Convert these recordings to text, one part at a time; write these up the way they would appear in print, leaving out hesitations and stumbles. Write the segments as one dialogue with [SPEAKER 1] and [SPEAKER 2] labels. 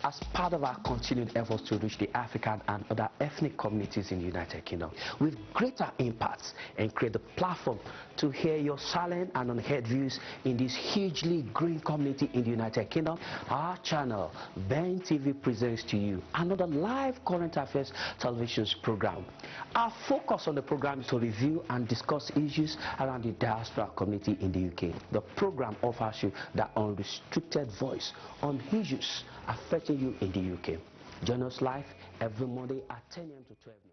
[SPEAKER 1] as part of our continued efforts to reach the African and other ethnic communities in the United Kingdom with greater impacts and create a platform to hear your silent and unheard views in this hugely growing community in the United Kingdom, our channel, Ben TV, presents to you another live current affairs television program. Our focus on the program is to review and discuss issues around the diaspora community in the UK. The program offers you that unrestricted voice on issues affecting you in the UK. Join us live every Monday at 10 a.m. to 12 noon.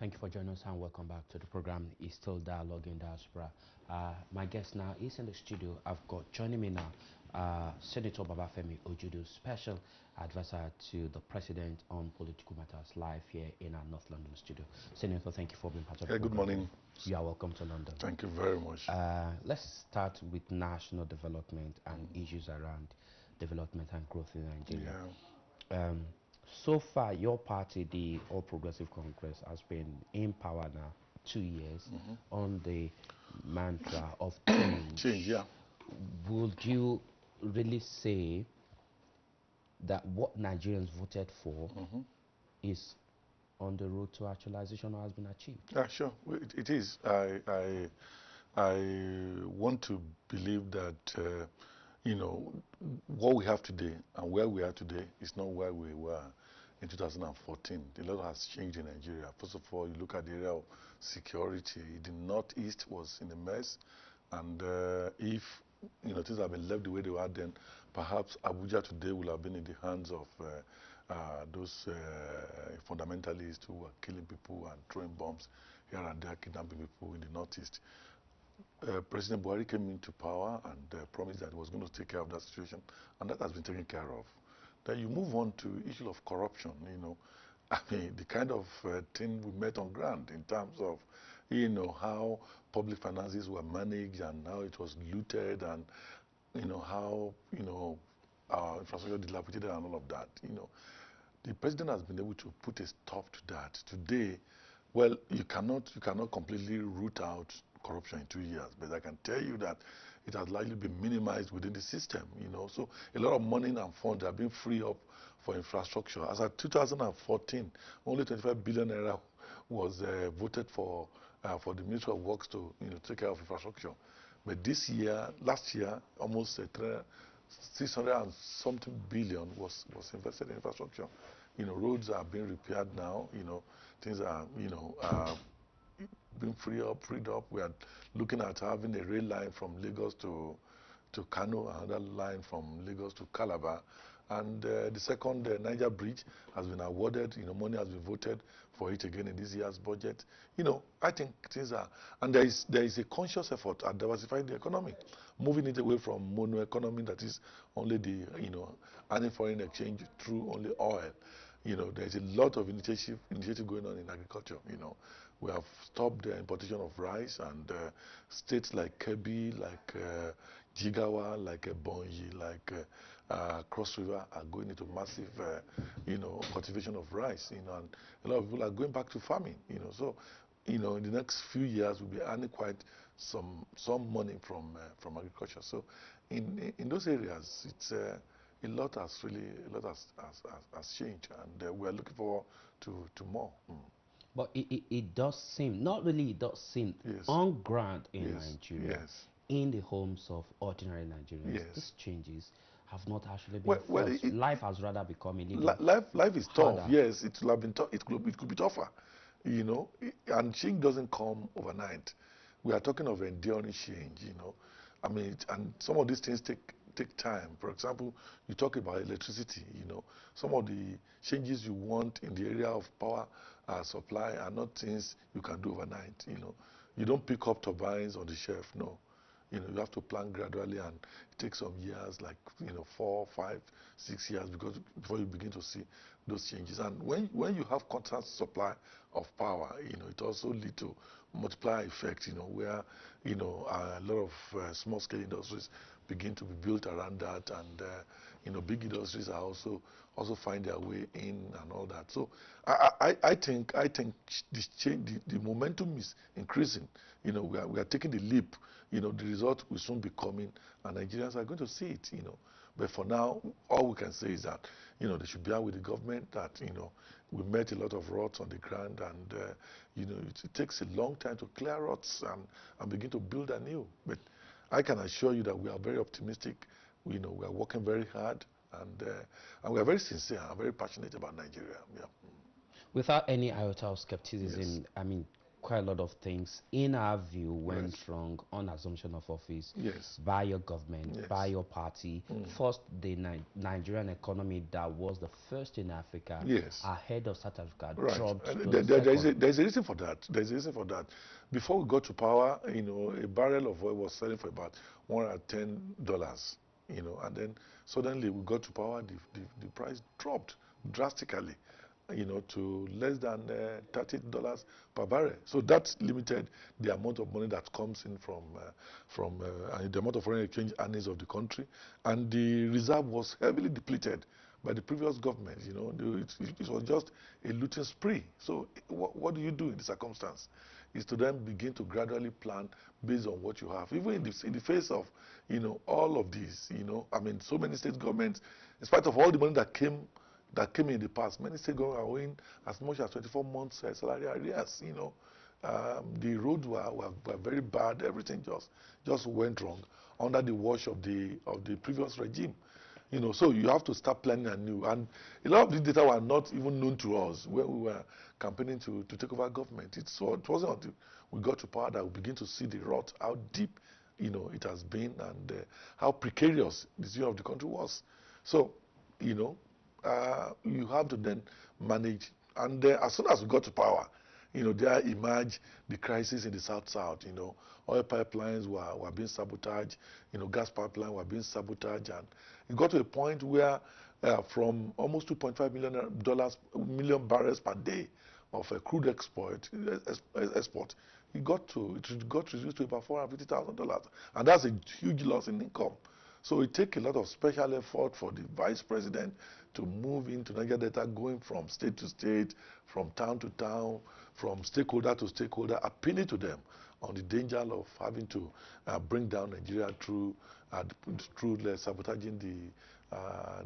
[SPEAKER 1] Thank you for joining us and welcome back to the program. It's still Dialogue in Diaspora. My guest now is in the studio. I've got joining me now Senator Babafemi Ojudu, Special Advisor to the President on Political Matters, live here in our North London studio. Senator, thank you for being part of the program.
[SPEAKER 2] Good morning.
[SPEAKER 1] You are welcome to London.
[SPEAKER 2] Thank you very much.
[SPEAKER 1] Let's start with national development and issues around development and growth in Nigeria.
[SPEAKER 2] Yeah.
[SPEAKER 1] So far, your party, the All Progressive Congress, has been in power now 2 years on the mantra of change.
[SPEAKER 2] Change, yeah.
[SPEAKER 1] Would you really say that what Nigerians voted for is on the road to actualization or has been achieved?
[SPEAKER 2] Yeah, sure. It is. I want to believe that you know, what we have today and where we are today is not where we were in 2014. A lot has changed in Nigeria. First of all, you look at the area of security. The Northeast was in a mess, and if things have been left the way they were then, perhaps Abuja today will have been in the hands of those fundamentalists who were killing people and throwing bombs here and there, kidnapping people in the Northeast. President Buhari came into power and promised that he was going to take care of that situation, and that has been taken care of. Then you move on to issue of corruption. I mean, the kind of thing we met on ground in terms of, how public finances were managed and how it was looted and, how, our infrastructure dilapidated and all of that. The president has been able to put a stop to that. Today, well, you cannot completely root out corruption in 2 years, but I can tell you that it has likely been minimized within the system. So a lot of money and funds are being freed up for infrastructure. As of 2014, only 25 billion naira was voted for the Ministry of Works to take care of infrastructure. But last year, almost 600 and something billion was invested in infrastructure. Roads are being repaired now. Things are being freed up. We are looking at having a rail line from Lagos to Kano, another line from Lagos to Calabar, and the second Niger Bridge has been awarded. Money has been voted for it again in this year's budget. I think things are, and there is a conscious effort at diversifying the economy, moving it away from mono economy, that is only the earning foreign exchange through only oil. There is a lot of initiative going on in agriculture. We have stopped the importation of rice, and states like Kebbi, like Jigawa, like Ebonyi, like Cross River are going into massive, cultivation of rice. And a lot of people are going back to farming. So, in the next few years, we'll be earning quite some money from agriculture. So, in those areas, it's a lot has changed, and we are looking forward to more.
[SPEAKER 1] But it does seem, not really, it does seem
[SPEAKER 2] Yes.
[SPEAKER 1] on ground in
[SPEAKER 2] Yes.
[SPEAKER 1] Nigeria,
[SPEAKER 2] Yes.
[SPEAKER 1] in the homes of ordinary Nigerians,
[SPEAKER 2] Yes.
[SPEAKER 1] these changes have not actually been forced. Life has rather become a little
[SPEAKER 2] life is
[SPEAKER 1] harder.
[SPEAKER 2] tough. Yes, it will have been tough. It could be tougher, and change doesn't come overnight. We are talking of enduring change. I mean, and some of these things take time. For example, you talk about electricity. Some of the changes you want in the area of power supply are not things you can do overnight. You don't pick up turbines on the shelf. No, you have to plan gradually, and it takes some years, like 4, 5, 6 years, before you begin to see those changes. And when you have constant supply of power, it also leads to multiplier effect, where, a lot of small-scale industries begin to be built around that, and, big industries are also find their way in and all that. So I think this change, the momentum is increasing. We are taking the leap. The result will soon be coming, and Nigerians are going to see it. But for now, all we can say is that, they should bear with the government, that, we met a lot of rots on the ground, and, it takes a long time to clear rots and begin to build anew. But I can assure you that we are very optimistic. We are working very hard, and we are very sincere and very passionate about Nigeria. Yeah.
[SPEAKER 1] Without any iota of skepticism,
[SPEAKER 2] Yes.
[SPEAKER 1] I mean, quite a lot of things, in our view, went
[SPEAKER 2] Yes.
[SPEAKER 1] wrong on assumption of office
[SPEAKER 2] Yes.
[SPEAKER 1] by your government,
[SPEAKER 2] Yes.
[SPEAKER 1] by your party. First, the Nigerian economy that was the first in Africa,
[SPEAKER 2] Yes.
[SPEAKER 1] ahead of South Africa,
[SPEAKER 2] Right.
[SPEAKER 1] dropped to
[SPEAKER 2] There,
[SPEAKER 1] the
[SPEAKER 2] there is
[SPEAKER 1] second.
[SPEAKER 2] there's a reason for that. There's a reason for that. Before we got to power, a barrel of oil was selling for about $110, and then suddenly we got to power, the price dropped drastically, to less than $30 per barrel. So that limited the amount of money that comes in from the amount of foreign exchange earnings of the country, and the reserve was heavily depleted by the previous government. It was just a looting spree. So what do you do in the circumstance? Is to then begin to gradually plan based on what you have. Even in the face of, all of these, I mean, so many state governments, in spite of all the money that came in the past, many state governments are owing as much as 24 months salary arrears. The roads were very bad. Everything just went wrong under the wash of the previous regime. So you have to start planning anew. And a lot of these data were not even known to us when we were campaigning to take over government. It wasn't until we got to power that we begin to see the rot, how deep, it has been, and how precarious the situation of the country was. So, you have to then manage. And as soon as we got to power, there emerged the crisis in the South-South. Oil pipelines were being sabotaged, gas pipelines were being sabotaged, and it got to a point where from almost $2.5 million barrels per day of crude export, it got reduced to about $450,000, and that's a huge loss in income. So it takes a lot of special effort for the vice president to move into Niger Delta, going from state to state, from town to town, from stakeholder to stakeholder, appealing to them on the danger of having to bring down Nigeria through sabotaging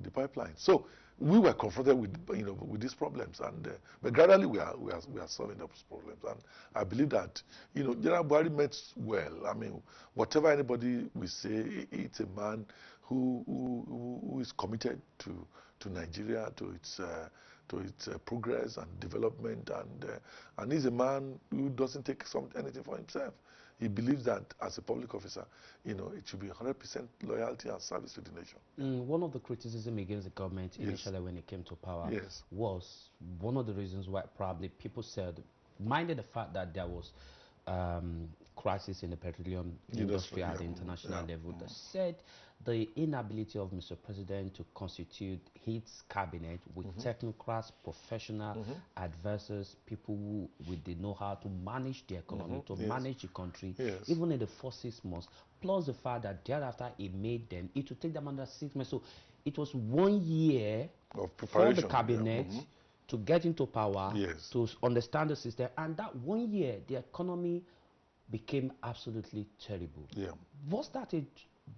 [SPEAKER 2] the pipeline. So we were confronted with these problems, and but gradually we are solving those problems. And I believe that General Buhari meant well. I mean, whatever anybody will say, it's a man who is committed to Nigeria, to its progress and development, and he's a man who doesn't take anything for himself. He believes that as a public officer, it should be 100% loyalty and service to the nation.
[SPEAKER 1] One of the criticism against the government initially, when it came to power, was one of the reasons why probably people said, minded the fact that there was crisis in the petroleum industry at the international level, that said the inability of Mr. President to constitute his cabinet with technocrats, professional advisors, people who with the know-how to manage the economy, to manage the country, even in the first 6 months, plus the fact that thereafter it would take them under 6 months. So it was 1 year
[SPEAKER 2] of
[SPEAKER 1] for the cabinet to get into power, to understand the system, and that 1 year the economy became absolutely terrible. Was that a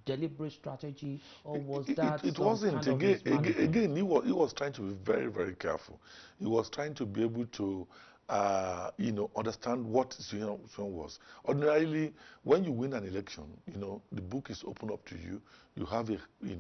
[SPEAKER 1] deliberate strategy, or was that
[SPEAKER 2] it wasn't?
[SPEAKER 1] Kind of
[SPEAKER 2] again, he was trying to be very, very careful. He was trying to be able to understand what the situation was. Ordinarily, when you win an election, the book is open up to you. You have a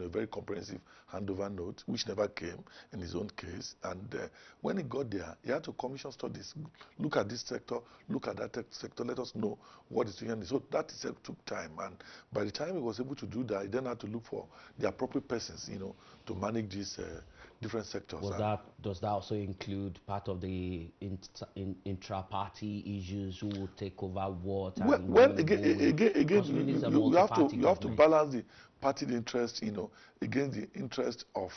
[SPEAKER 2] very comprehensive handover note, which never came in his own case. And when he got there, he had to commission studies. Look at this sector, look at that sector, let us know what the situation is. So that itself took time. And by the time he was able to do that, he then had to look for the appropriate persons, to manage these different sectors.
[SPEAKER 1] Does that also include part of the intra-party issues, who will take over what?
[SPEAKER 2] Again, you have to balance the party interest, against the interest of,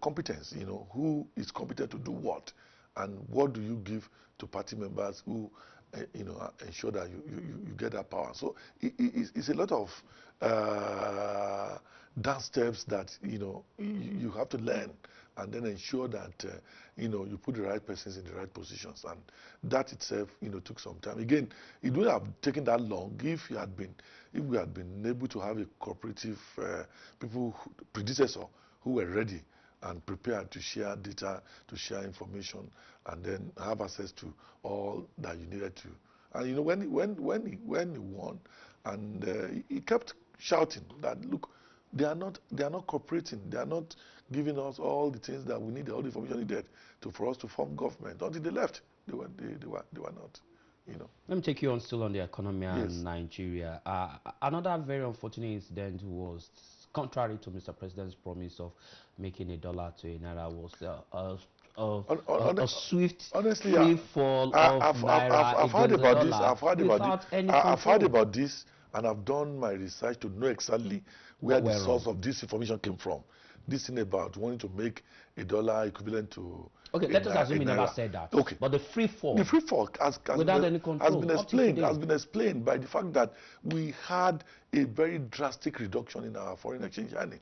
[SPEAKER 2] competence. Who is competent to do what, and what do you give to party members who ensure that you get that power. So it's a lot of dance steps that you have to learn, and then ensure that you put the right persons in the right positions, and that itself took some time. Again, it would have taken that long if we had been able to have a cooperative predecessor who were ready and prepared to share data, to share information, and then have access to all that you needed to. And when he won, and he kept shouting that, look, they are not cooperating. They are not giving us all the things that we need, all the information needed for us to form government. Until they left, they were not.
[SPEAKER 1] Let me take you on still on the economy and
[SPEAKER 2] Yes.
[SPEAKER 1] Nigeria. Another very unfortunate incident was, contrary to Mr. President's promise of making $1 to a naira, was a swift
[SPEAKER 2] Honestly,
[SPEAKER 1] free fall of naira
[SPEAKER 2] I've heard
[SPEAKER 1] against the
[SPEAKER 2] about this.
[SPEAKER 1] dollar
[SPEAKER 2] I've
[SPEAKER 1] without
[SPEAKER 2] heard
[SPEAKER 1] any
[SPEAKER 2] about this, and I've done my research to know exactly where
[SPEAKER 1] What
[SPEAKER 2] the
[SPEAKER 1] went
[SPEAKER 2] source
[SPEAKER 1] wrong?
[SPEAKER 2] of this information came from. This thing about wanting to make $1 equivalent to
[SPEAKER 1] Okay,
[SPEAKER 2] a
[SPEAKER 1] let us assume
[SPEAKER 2] a
[SPEAKER 1] he never
[SPEAKER 2] naira.
[SPEAKER 1] said that.
[SPEAKER 2] Okay.
[SPEAKER 1] But the free fall,
[SPEAKER 2] The free fall has
[SPEAKER 1] without
[SPEAKER 2] been,
[SPEAKER 1] any control, up to today.
[SPEAKER 2] has been explained by the fact that we had a very drastic reduction in our foreign exchange earning,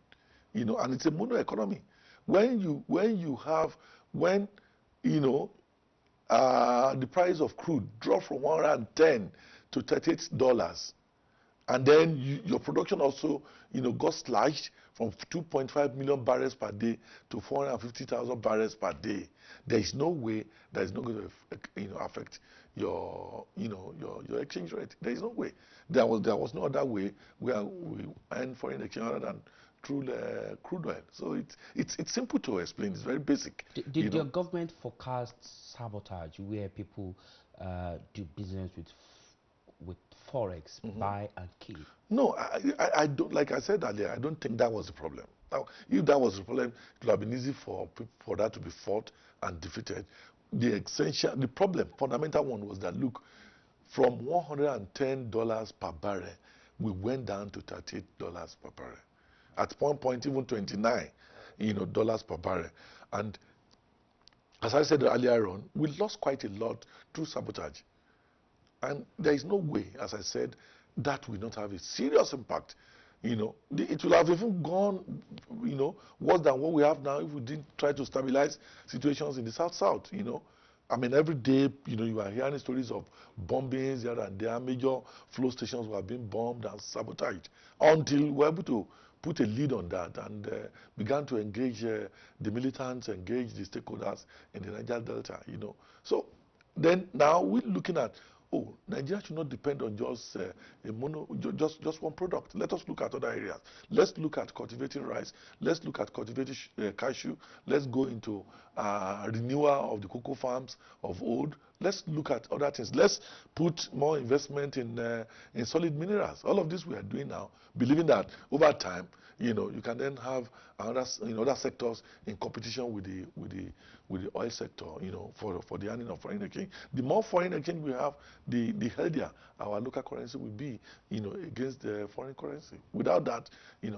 [SPEAKER 2] and it's a mono economy. When the price of crude dropped from 110 to $38, and then your production also got slashed from 2.5 million barrels per day to 450,000 barrels per day. There is no way that is not going to affect your exchange rate. There is no way. There was no other way where we earn foreign exchange other than through crude oil. So it's simple to explain. It's very basic.
[SPEAKER 1] Did your government forecast sabotage where people do business with forex, buy and keep?
[SPEAKER 2] No, I don't. Like I said earlier, I don't think that was the problem. Now, if that was the problem, it would have been easy for that to be fought and defeated. The problem, fundamental one, was that, look, from $110 per barrel, we went down to $38 per barrel. At one point, even $29, dollars per barrel. And as I said earlier on, we lost quite a lot through sabotage. And there is no way, as I said, that will not have a serious impact. It will have even gone, worse than what we have now if we didn't try to stabilize situations in the South. I mean, every day, you are hearing stories of bombings here and there. Major flow stations were being bombed and sabotaged until we were able to put a lead on that and began to engage the militants, engage the stakeholders in the Niger Delta. So then now we're looking at, Nigeria should not depend on just just one product. Let us look at other areas. Let's look at cultivating rice. Let's look at cultivating cashew. Let's go into renewal of the cocoa farms of old. Let's look at other things. Let's put more investment in solid minerals. All of this we are doing now, believing that over time, you can then have other sectors in competition with the oil sector, for the earning of foreign exchange. The more foreign exchange we have, the healthier our local currency will be, against the foreign currency. Without that, you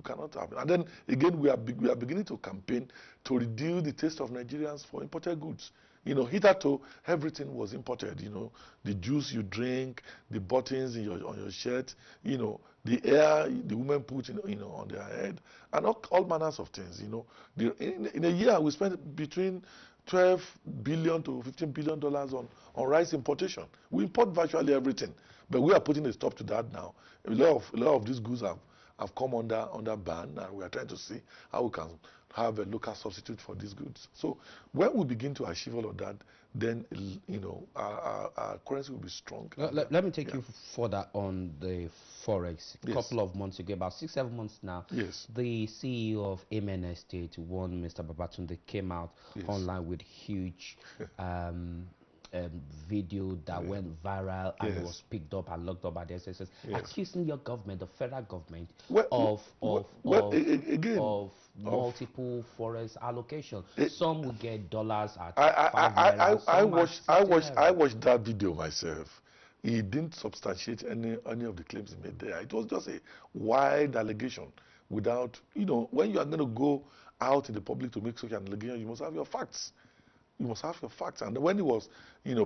[SPEAKER 2] cannot have it. And then again, we are beginning to campaign to reduce the taste of Nigerians for imported goods. Hitherto, everything was imported. The juice you drink, the buttons on your shirt, the air the women put on their head, and all manners of things. In a year we spend between $12 billion to $15 billion on rice importation. We import virtually everything, but we are putting a stop to that now. A lot of these goods have come under ban, and we are trying to see how we can have a local substitute for these goods. So when we begin to achieve all of that, then our currency will be strong.
[SPEAKER 1] Let me take you further on the forex. A
[SPEAKER 2] Yes.
[SPEAKER 1] couple of months ago, about 6-7 months now,
[SPEAKER 2] Yes.
[SPEAKER 1] the CEO of Amen Estate, one Mr. Babatunde, came out online with huge video that went viral and it was picked up and locked up by the SSS, accusing your government, the federal government, of multiple forex allocation. Some will get dollars at
[SPEAKER 2] I watched that video myself. He didn't substantiate any of the claims he made there. It was just a wide allegation without, when you are going to go out in the public to make such an allegation, you must have your facts. you must have your facts. And when he was,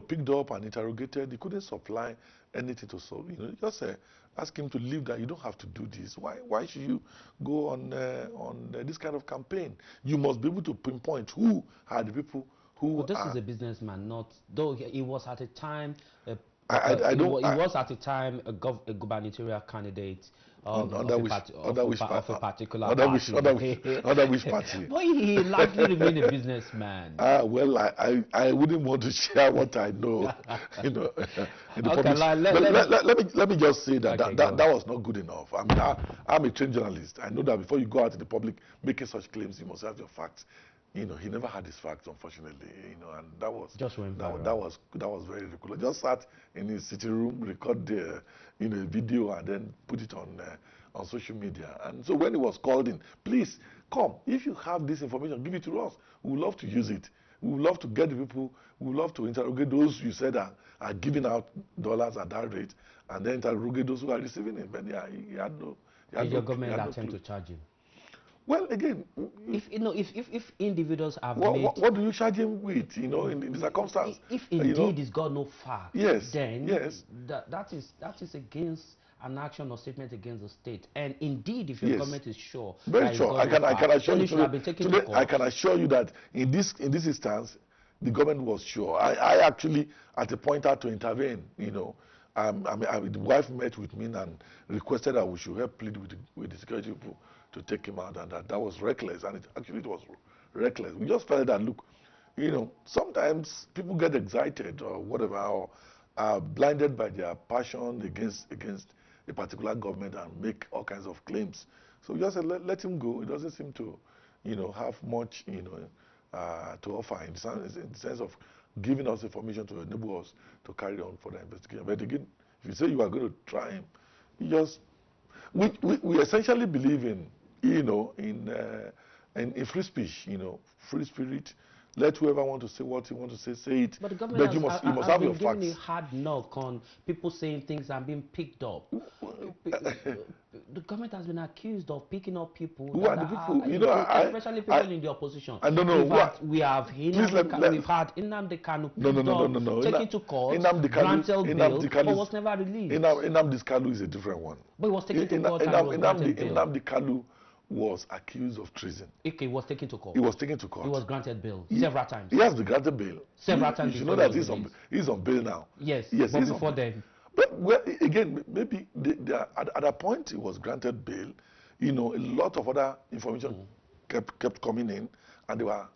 [SPEAKER 2] picked up and interrogated, he couldn't supply anything to solve. Just ask him to leave that. You don't have to do this. Why should you go on this kind of campaign? You must be able to pinpoint who are the people who.
[SPEAKER 1] But this is a businessman, not though he was at a time.
[SPEAKER 2] I don't.
[SPEAKER 1] He was at a time a gubernatorial candidate of a particular
[SPEAKER 2] other
[SPEAKER 1] party.
[SPEAKER 2] wish party.
[SPEAKER 1] But he likely remained a businessman.
[SPEAKER 2] Well, I wouldn't want to share what I know, in the
[SPEAKER 1] Okay,
[SPEAKER 2] public. Let me just say that
[SPEAKER 1] Okay,
[SPEAKER 2] that was not good enough. I mean, I'm a trained journalist. I know that before you go out to the public making such claims, you must have your facts. He never had his facts, unfortunately. And that was
[SPEAKER 1] Just went viral.
[SPEAKER 2] that was very ridiculous. Just sat in his sitting room, record the video, and then put it on social media. And so when he was called in, please come. If you have this information, give it to us. We would love to use it. We would love to get the people. We would love to interrogate those you said are giving out dollars at that rate, and then interrogate those who are receiving it. But yeah, he had no.
[SPEAKER 1] Did your government attempt to charge him?
[SPEAKER 2] Well, again,
[SPEAKER 1] if individuals have
[SPEAKER 2] what do you charge him with? In the circumstance.
[SPEAKER 1] If indeed he's got no facts,
[SPEAKER 2] yes,
[SPEAKER 1] then
[SPEAKER 2] yes,
[SPEAKER 1] that is against an action or statement against the state. And indeed, if your government is sure,
[SPEAKER 2] very sure, I can assure you
[SPEAKER 1] today,
[SPEAKER 2] I can assure you that in this instance, the government was sure. I actually at a point had to intervene. The wife met with me and requested that we should help plead with the security people to take him out, and that was reckless, and it was reckless. We just felt that, look, sometimes people get excited or whatever, or are blinded by their passion against a particular government and make all kinds of claims. So we just said, let him go. It doesn't seem to, have much, to offer in the sense of giving us information to enable us to carry on for the investigation. But again, if you say you are going to try him, we essentially believe in free speech, free spirit. Let whoever want to say what he wants to say it.
[SPEAKER 1] But the government
[SPEAKER 2] you must have your facts.
[SPEAKER 1] Giving a hard knock on people saying things and being picked up. The government has been accused of picking up people.
[SPEAKER 2] Who are the people?
[SPEAKER 1] Especially people in the opposition.
[SPEAKER 2] I don't know.
[SPEAKER 1] We've had Nnamdi Kanu taken to court, granted bail, but was never released.
[SPEAKER 2] Nnamdi Kanu is a different one.
[SPEAKER 1] But he was taken to court and was granted bail.
[SPEAKER 2] Nnamdi Kanu was accused of treason.
[SPEAKER 1] Okay, he was taken to court.
[SPEAKER 2] He was taken to court.
[SPEAKER 1] He was granted bail several times.
[SPEAKER 2] He has been granted bail.
[SPEAKER 1] Several times.
[SPEAKER 2] You should know that he's on bail now.
[SPEAKER 1] Yes, but before then.
[SPEAKER 2] But again, maybe at a point he was granted bail. A lot of other information kept coming in, and they were,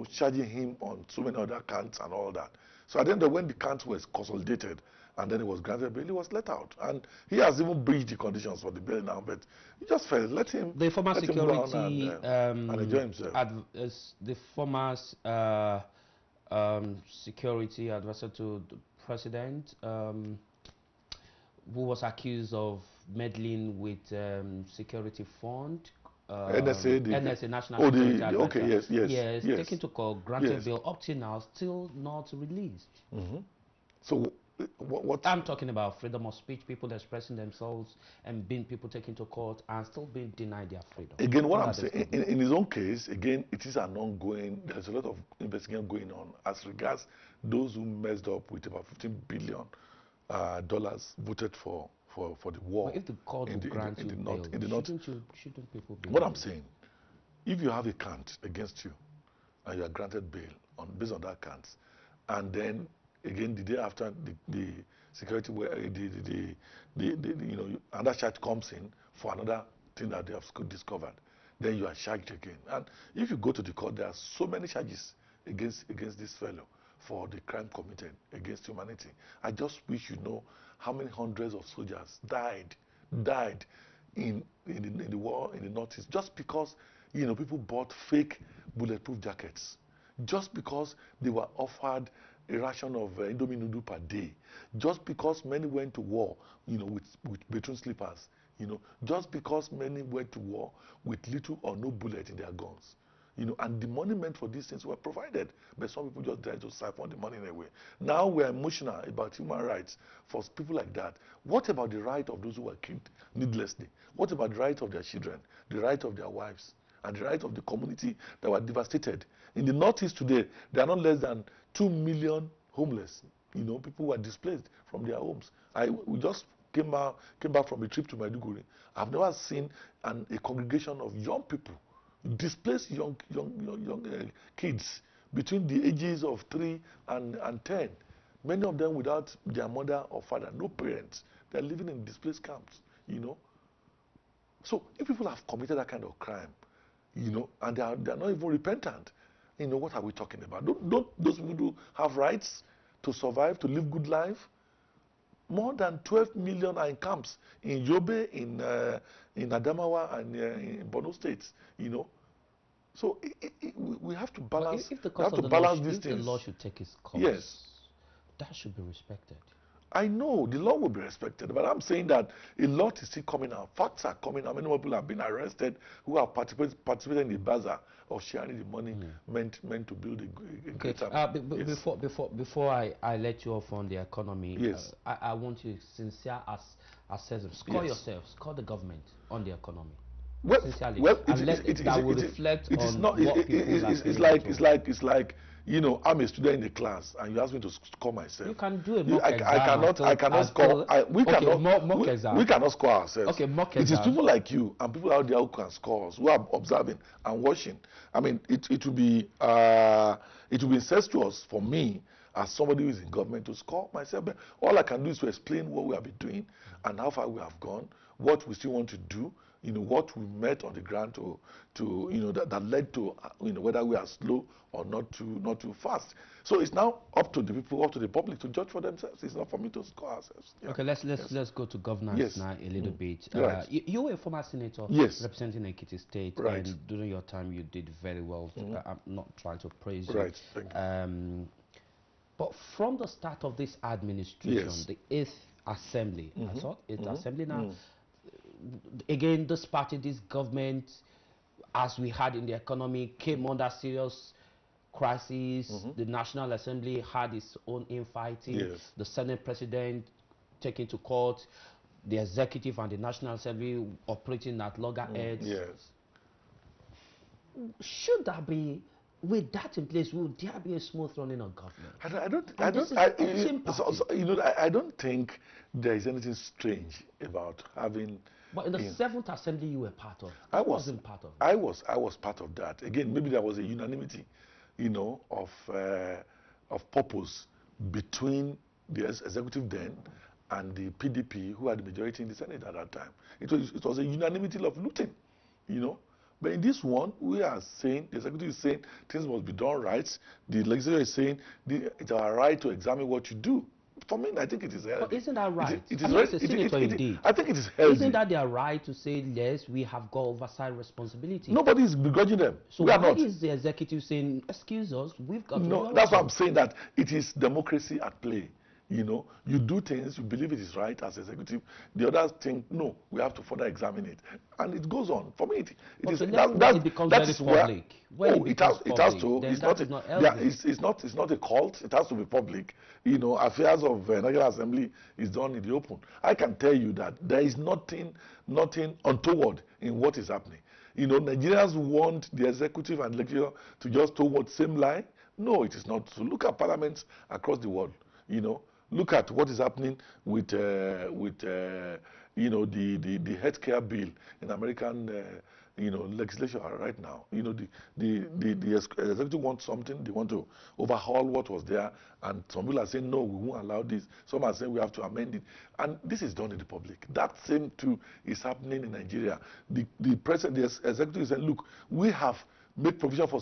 [SPEAKER 2] charging him on so many other counts and all that. So at the end, when the counts were consolidated, and then he was granted bail, he was let out. And he has even breached the conditions for the bail now, but he just felt, let him.
[SPEAKER 1] The former security
[SPEAKER 2] and enjoy himself.
[SPEAKER 1] The former security advisor to the president, who was accused of meddling with security fund. NSA, National Security Advisor.
[SPEAKER 2] Okay, yes.
[SPEAKER 1] Taken to court, granted bail, up till now, still not released.
[SPEAKER 2] So, what
[SPEAKER 1] I'm talking about freedom of speech, people expressing themselves and being people taken to court and still being denied their freedom.
[SPEAKER 2] Again, what I'm saying, in his own case, again, it is an ongoing, there's a lot of investigation going on as regards those who messed up with about $15 billion voted for the war.
[SPEAKER 1] But if the court will grant you bail, shouldn't people be?
[SPEAKER 2] What I'm saying, if you have a count against you and you are granted bail based on that count, and then again the day after the security, another charge comes in for another thing that they have discovered, then you are charged again. And if you go to the court, there are so many charges against this fellow for the crime committed against humanity. I just wish you know how many hundreds of soldiers died in the war in the Northeast just because people bought fake bulletproof jackets, just because they were offered a ration of Indomie noodle per day, just because many went to war with bedroom slippers, just because many went to war with little or no bullet in their guns. And the money meant for these things were provided, but some people just tried to siphon the money away. Now we're emotional about human rights for people like that. What about the right of those who were killed needlessly? What about the right of their children, the right of their wives, and the rights of the community that were devastated. In the Northeast today, there are not less than 2 million homeless. You know, people who are displaced from their homes. We just came back from a trip to Maiduguri. I've never seen a congregation of young people, displaced young kids between the ages of 3 and 10. Many of them without their mother or father, no parents. They're living in displaced camps, you know. So if people have committed that kind of crime, you know, and they're not even repentant, you know, what are we talking about? Don't those people do have rights to survive, to live good life? More than 12 million are in camps in Yobe, in Adamawa, and in Borno states, you know. So we have to balance.
[SPEAKER 1] If the
[SPEAKER 2] we have to
[SPEAKER 1] the
[SPEAKER 2] balance
[SPEAKER 1] law,
[SPEAKER 2] these
[SPEAKER 1] if
[SPEAKER 2] things.
[SPEAKER 1] the law should take its course,
[SPEAKER 2] yes,
[SPEAKER 1] that should be respected.
[SPEAKER 2] I know the law will be respected, but I'm saying that a lot is still coming out. Facts are coming out. Many people have been arrested who have participated in the bazaar of sharing the money meant to build a greater.
[SPEAKER 1] Yes. Before I let you off on the economy,
[SPEAKER 2] yes.
[SPEAKER 1] I want you to sincere assessment. Score yourself, score the government on the economy.
[SPEAKER 2] Well,
[SPEAKER 1] sincerely,
[SPEAKER 2] that
[SPEAKER 1] will reflect
[SPEAKER 2] it is
[SPEAKER 1] on
[SPEAKER 2] not.
[SPEAKER 1] What people
[SPEAKER 2] It's like you know, I'm a student in the class, and you ask me to score myself.
[SPEAKER 1] You can do a mock exam.
[SPEAKER 2] I cannot score. We cannot score ourselves.
[SPEAKER 1] Okay, mock
[SPEAKER 2] exam. It is people like you and people out there who can score us, who are observing and watching. I mean, it will be incestuous for me as somebody who is in government to score myself. But all I can do is to explain what we have been doing and how far we have gone, what we still want to do. You know, what we met on the ground to you know, that led to, you know, whether we are slow or not too fast. So it's now up to the people, up to the public to judge for themselves. It's not for me to score ourselves. Yeah.
[SPEAKER 1] Okay, let's go to governance now a little bit.
[SPEAKER 2] Right.
[SPEAKER 1] You were a former senator representing Ekiti State, and during your time you did very well. I'm not trying to praise you.
[SPEAKER 2] Right. Thank you.
[SPEAKER 1] But from the start of this administration, the 8th Assembly, I thought 8th Assembly now. Again, this party, this government, as we had in the economy, came under serious crisis. The National Assembly had its own infighting. The Senate President taken to court. The executive and the National Assembly operating at loggerheads. Should that be, with that in place, would there be a smooth running of government?
[SPEAKER 2] I don't think there is anything strange about having.
[SPEAKER 1] But in the 7th Assembly you were part of.
[SPEAKER 2] I wasn't part of it. I was part of that. Again, maybe there was a unanimity, you know, of purpose between the executive then and the PDP, who had the majority in the Senate at that time. It was a unanimity of looting, you know. But in this one, we are saying, the executive is saying things must be done right. The legislature is saying it's our right to examine what you do. For me, I think it is healthy.
[SPEAKER 1] But isn't that right?
[SPEAKER 2] It is right. I think it is healthy.
[SPEAKER 1] Isn't that their right to say, yes, we have got oversight responsibility?
[SPEAKER 2] Nobody is begrudging them.
[SPEAKER 1] So why is the executive saying, excuse us, we've got to...
[SPEAKER 2] No, that's why I'm saying that it is democracy at play. You know, you do things, you believe it is right as executive. The others think, no, we have to further examine it. And it goes on. For me, it is...
[SPEAKER 1] it becomes very public.
[SPEAKER 2] It has to. It's not a cult. It has to be public. You know, affairs of National Assembly is done in the open. I can tell you that there is nothing untoward in what is happening. You know, Nigerians want the executive and legislature to just toward the same line. No, it is not. So look at parliaments across the world. You know, look at what is happening with you know, the healthcare bill in American you know, legislation right now. You know, the executive wants something, they want to overhaul what was there, and some people are saying no, we won't allow this. Some are saying we have to amend it, and this is done in the public. That same too is happening in Nigeria. The president, the executive is saying, look, we have make provision for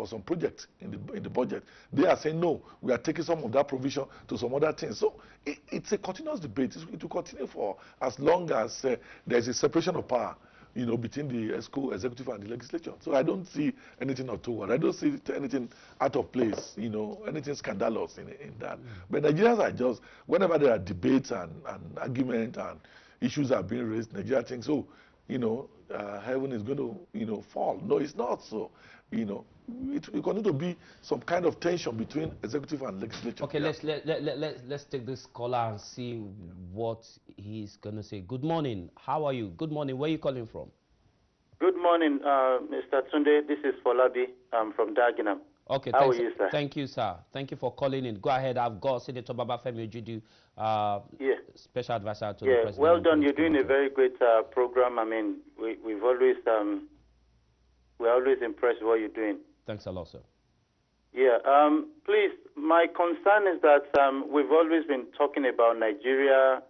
[SPEAKER 2] some projects in the budget. They are saying no, we are taking some of that provision to some other things. So it's a continuous debate. It will continue for as long as there is a separation of power, you know, between the executive and the legislature. So I don't see anything untoward. I don't see anything out of place, you know, anything scandalous in that. But Nigerians are just, whenever there are debates and argument and issues are being raised, Nigeria thinks, oh, you know, heaven is going to, you know, fall. No, it's not so. You know, it will continue to be some kind of tension between executive and legislature.
[SPEAKER 1] Okay, let's take this caller and see what he's going to say. Good morning. How are you? Good morning. Where are you calling from?
[SPEAKER 3] Good morning, Mr. Tunde. This is Folabi from Dagenham.
[SPEAKER 1] Okay,
[SPEAKER 3] how are you, sir?
[SPEAKER 1] Thank you, sir. Thank you for calling in. Go ahead. I've got Senator Babafemi Ojudu, Special Advisor to the President.
[SPEAKER 3] Well done. You're doing a very great program. I mean, we're always impressed with what you're doing.
[SPEAKER 1] Thanks a lot, sir.
[SPEAKER 3] Yeah. Please, my concern is that we've always been talking about Nigeria,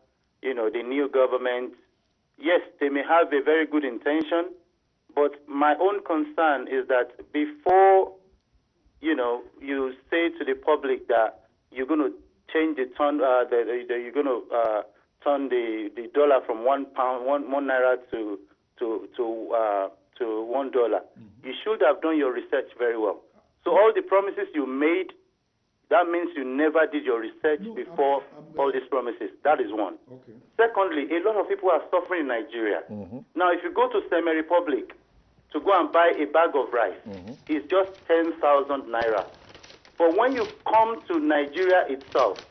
[SPEAKER 3] you know, the new government. Yes, they may have a very good intention, but my own concern is that before, you know, you say to the public that you're going to change the turn, you're going to turn the dollar from one naira to $1, you should have done your research very well. So all the promises you made, that means you never did your research before all these promises. That is one.
[SPEAKER 2] Okay.
[SPEAKER 3] Secondly, a lot of people are suffering in Nigeria. Now, if you go to Semi Republic to go and buy a bag of rice, it's just 10,000 naira. But when you come to Nigeria itself,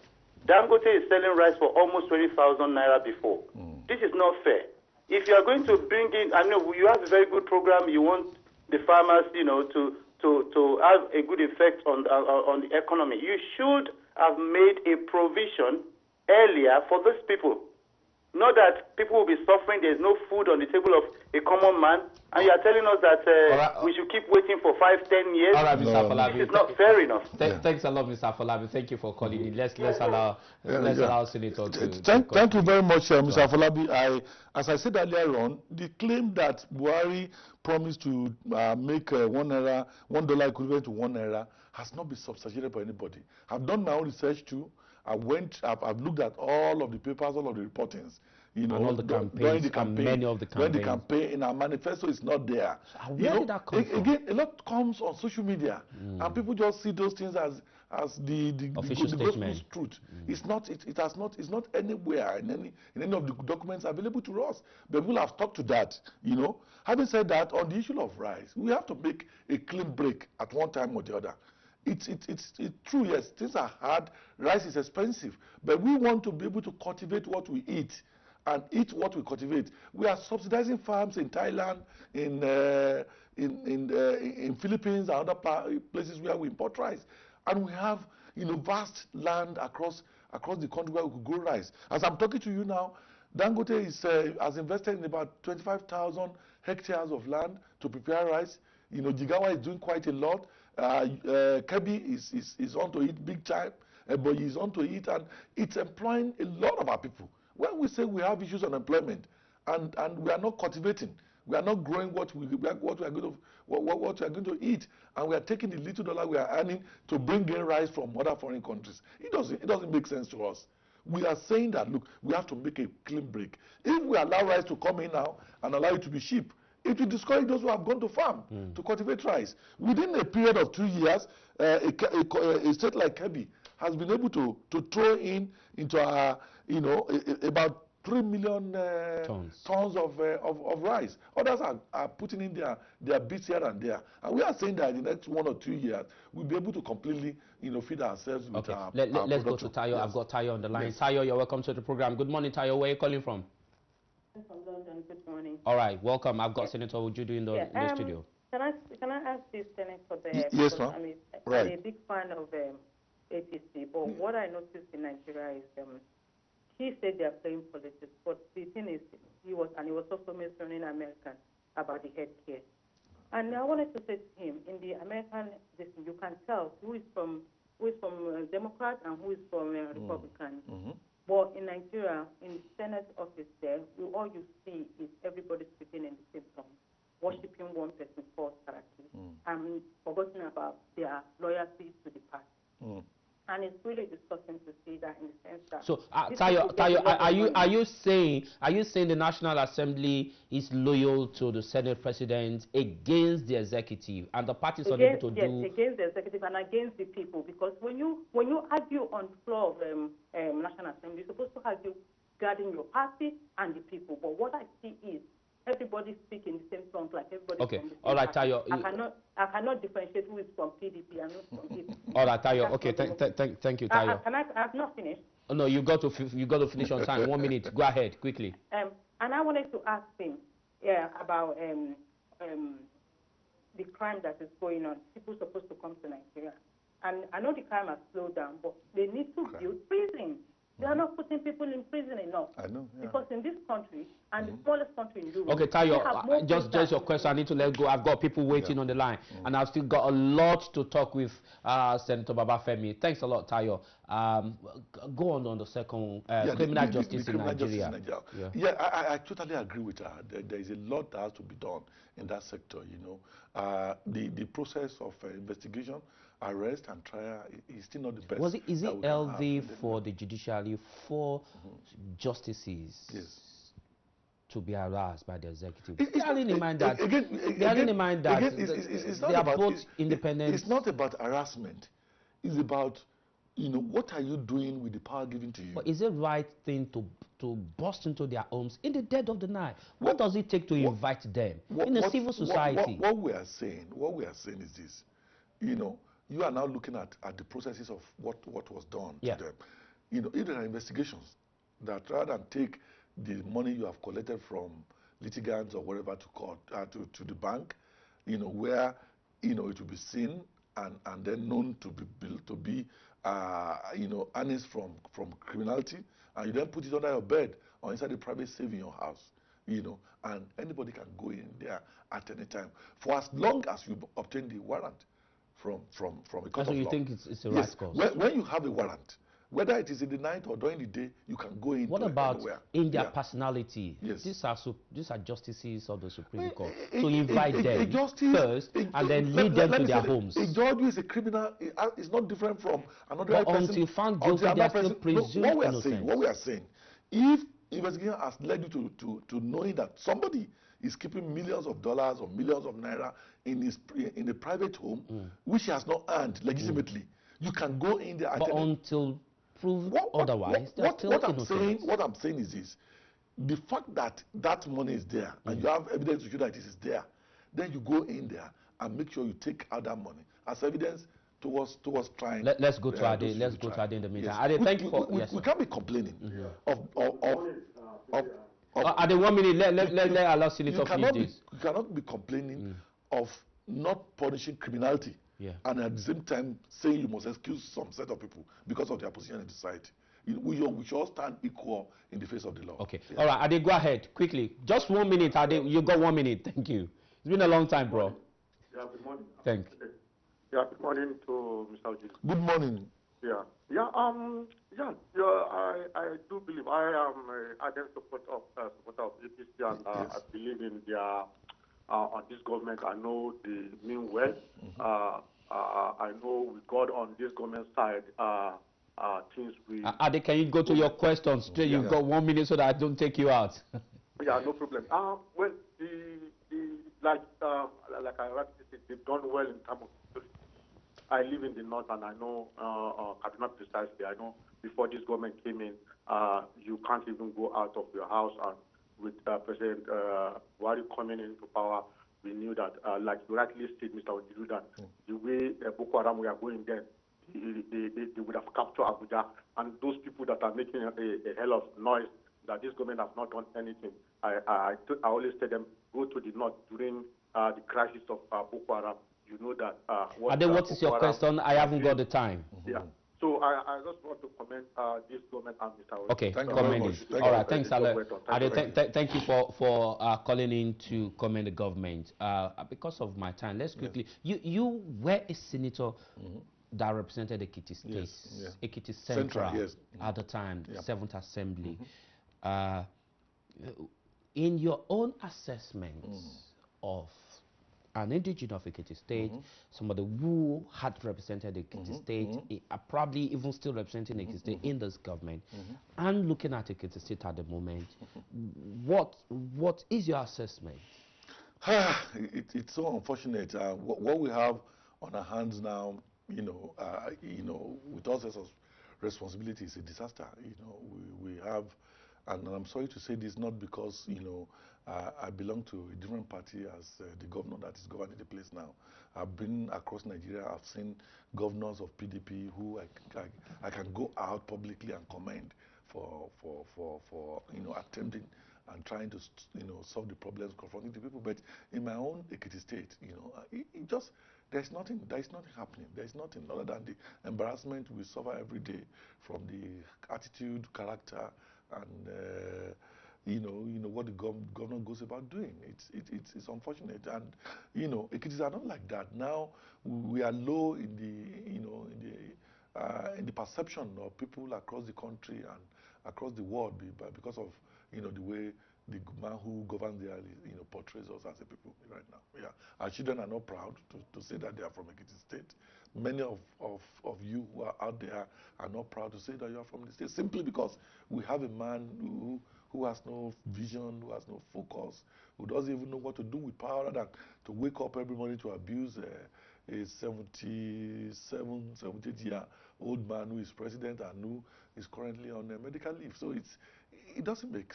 [SPEAKER 3] Dangote is selling rice for almost 20,000 naira before. This is not fair. If you are going to bring in, I know you have a very good program. You want the farmers, you know, to have a good effect on the economy. You should have made a provision earlier for those people. Not that people will be suffering, there's no food on the table of a common man, and you are telling us that we should keep waiting for 5-10 years.
[SPEAKER 1] All right, Mr. Afolabi.
[SPEAKER 3] This is not fair enough.
[SPEAKER 1] Thanks a lot, Mr. Afolabi. Thank you for calling in. Let's allow Senator to
[SPEAKER 2] Thank you very much, Mr. Afolabi. As I said earlier on, the claim that Buhari promised to make $1 equivalent to $1 has not been substantiated by anybody. I've done my own research too. I've looked at all of the papers, all of the reportings, you know,
[SPEAKER 1] and all the campaigns, many of the campaigns.
[SPEAKER 2] During the campaign, in our manifesto, it's not there.
[SPEAKER 1] Where did that come from?
[SPEAKER 2] Again, a lot comes on social media, and people just see those things as the gospel's truth. It's not. It's not anywhere in any of the documents available to us. But people have talked to that. You know. Having said that, on the issue of rice, we have to make a clean break at one time or the other. It's true, yes, things are hard, rice is expensive, but we want to be able to cultivate what we eat and eat what we cultivate. We are subsidizing farms in Thailand, in Philippines and other places where we import rice, and we have, you know, vast land across the country where we could grow rice. As I'm talking to you now, Dangote has invested in about 25,000 hectares of land to prepare rice. You know, Jigawa is doing quite a lot. Kebbi is on to it big time, but he's on to it, and it's employing a lot of our people. When we say we have issues on employment, and we are not cultivating, we are not growing what we are going to eat, and we are taking the little dollar we are earning to bring in rice from other foreign countries. It doesn't make sense to us. We are saying that, look, we have to make a clean break. If we allow rice to come in now and allow it to be cheap, it will discourage those who have gone to farm to cultivate rice. Within a period of 2 years, a state like Kebbi has been able to throw into our, you know, about 3 million tons of rice. Others are putting in their bits here and there. And we are saying that in the next 1 or 2 years, we'll be able to completely, you know, feed ourselves with our
[SPEAKER 1] Let's go to Tayo. Yes. I've got Tayo on the line. Yes. Tayo, you're welcome to the program. Good morning, Tayo. Where are you calling from?
[SPEAKER 4] From London. Good morning.
[SPEAKER 1] All right, welcome. I've got Senator Ojudu in the studio.
[SPEAKER 4] Can I ask this Senator
[SPEAKER 2] yes, ma'am.
[SPEAKER 4] I'm a big fan of APC, but what I noticed in Nigeria is he said they are playing politics, but the thing is, he was also mentioning American about the healthcare. And I wanted to say to him, in the American, you can tell who is from Democrat and who is from Republican. But in Nigeria, in the Senate office there, all you see is everybody speaking in the same tongue, worshiping one person false character, and forgetting about their loyalty to the party. And it's really disgusting to see that in the sense that. So,
[SPEAKER 1] Tayo, are you saying the National Assembly is loyal to the Senate President against the executive, and the party is unable to do?
[SPEAKER 4] Yes, against the executive and against the people, because when you argue on the floor of National Assembly, you're supposed to argue regarding your party and the people. But what I see is everybody speaking the same tongue, like everybody.
[SPEAKER 1] Okay,
[SPEAKER 4] from the same
[SPEAKER 1] all right,
[SPEAKER 4] party.
[SPEAKER 1] Tayo.
[SPEAKER 4] I cannot differentiate who is from PDP and who is from PDP.
[SPEAKER 1] All right, Tayo. Okay, thank you, Tayo.
[SPEAKER 4] I have not finished.
[SPEAKER 1] Oh, no, you got to finish on time. 1 minute. Go ahead, quickly.
[SPEAKER 4] And I wanted to ask him about the crime that is going on. People are supposed to come to Nigeria. And I know the crime has slowed down, but they need to build prisons. They are not putting people in prison enough.
[SPEAKER 2] I know. Yeah.
[SPEAKER 4] Because in this country, and the smallest country in Europe,
[SPEAKER 1] okay, Tayo, just your question. I need to let go. I've got people waiting on the line, and I've still got a lot to talk with Senator Babafemi. Thanks a lot, Tayo. Go on the second criminal justice in Nigeria.
[SPEAKER 2] Yeah, I totally agree with her. There is a lot that has to be done in that sector. You know, the process of investigation, arrest and trial is still not the best.
[SPEAKER 1] Is it healthy for the judiciary for justices to be harassed by the executive? Bearing in mind that they are both independent.
[SPEAKER 2] It's not about harassment. It's about, you know, what are you doing with the power given to you?
[SPEAKER 1] But is it right thing to burst into their homes in the dead of the night? What does it take to invite them in a civil society?
[SPEAKER 2] What we are saying is this, you know, you are now looking at the processes of what was done to them. You know, if there are investigations that rather than take the money you have collected from litigants or whatever to court, to the bank, you know, where, you know, it will be seen and then known to be you know, earnings from criminality, and you then put it under your bed or inside a private safe in your house, you know, and anybody can go in there at any time for as long as you obtain the warrant from a court of law.
[SPEAKER 1] So you think it's a right cause?
[SPEAKER 2] When you have a warrant, whether it is in the night or during the day, you can go in.
[SPEAKER 1] What about
[SPEAKER 2] anywhere.
[SPEAKER 1] in their personality?
[SPEAKER 2] Yes.
[SPEAKER 1] These are justices of the Supreme Court. So invite them first and then lead them to their homes.
[SPEAKER 2] A judge who is a criminal is not different from another person.
[SPEAKER 1] Until found guilty, they are still presumed innocent.
[SPEAKER 2] What we are saying, if investigation has led you to knowing that somebody is keeping millions of dollars or millions of naira in a private home, which he has not earned legitimately, you can go in there.
[SPEAKER 1] But until proved otherwise, they're still innocent.
[SPEAKER 2] What I'm saying is this: the fact that that money is there and you have evidence to show that it is there, then you go in there and make sure you take out that money as evidence towards trying.
[SPEAKER 1] Let's go to Ade. Let's go to Ade in the meantime. Ade, thank you for.
[SPEAKER 2] We can't be complaining of
[SPEAKER 1] Ade, 1 minute. Let allow Senator finish this.
[SPEAKER 2] You cannot be complaining of not punishing criminality. And at the same time saying you must excuse some set of people because of their position in society. We should all stand equal in the face of the law.
[SPEAKER 1] Okay. All right, Ade, go ahead quickly. Just 1 minute, Ade. You got 1 minute. Thank you. It's been a long time, bro.
[SPEAKER 5] Yeah, good morning.
[SPEAKER 1] Thanks.
[SPEAKER 5] Yeah, good morning to Mr. Ojiri.
[SPEAKER 2] Good morning.
[SPEAKER 5] Yeah. I do believe I am an ardent supporter of APC, and I believe in their on this government. I know they mean well. I know we got on this government side things we.
[SPEAKER 2] Ade,
[SPEAKER 1] can you go to your question straight? You've got 1 minute so that I don't take you out.
[SPEAKER 5] Yeah, no problem. Well, like I already said, they've done well in terms of security. I live in the north, and I know Kaduna precisely. I know before this government came in, you can't even go out of your house. And with President Buhari coming into power, we knew that, like you rightly said, Mr. Ojiri, that the way Boko Haram we are going there, they would have captured Abuja, and those people that are making a hell of noise that this government has not done anything. I always tell them, go to the north during the crisis of Boko Haram. You know that.
[SPEAKER 1] What is your question? I haven't got the time.
[SPEAKER 5] Yeah. So I just want to comment this government and Mr. Ojiri.
[SPEAKER 1] Okay, commend. All right, thanks, Ale. Thank you for calling in to commend the government. Because of my time, let's quickly. You were a senator that represented Ekiti State, Ekiti Central at the time, 7th Assembly. In your own assessment of an indigenous of Ekiti State, somebody who had represented Ekiti State, probably even still representing Ekiti State in this government, and looking at Ekiti State at the moment, what is your assessment?
[SPEAKER 2] It's so unfortunate. What we have on our hands now, with all sorts of responsibilities, is a disaster. We have, and I'm sorry to say this, not because I belong to a different party as the governor that is governing the place now. I've been across Nigeria. I've seen governors of PDP who I can go out publicly and commend for attempting and trying to, solve the problems confronting the people. But in my own Ekiti state, it just, there's nothing happening. There's nothing other than the embarrassment we suffer every day from the attitude, character, and what the governor goes about doing. It's unfortunate, and Ekitis are not like that. Now we are low in the perception of people across the country and across the world because of the way the man who governs there portrays us as a people right now. Yeah, our children are not proud to say that they are from Ekiti State. Many of you who are out there are not proud to say that you are from the state, simply because we have a man who has no vision, who has no focus, who doesn't even know what to do with power, rather than to wake up every morning to abuse a 78-year-old man who is president and who is currently on a medical leave. So it doesn't make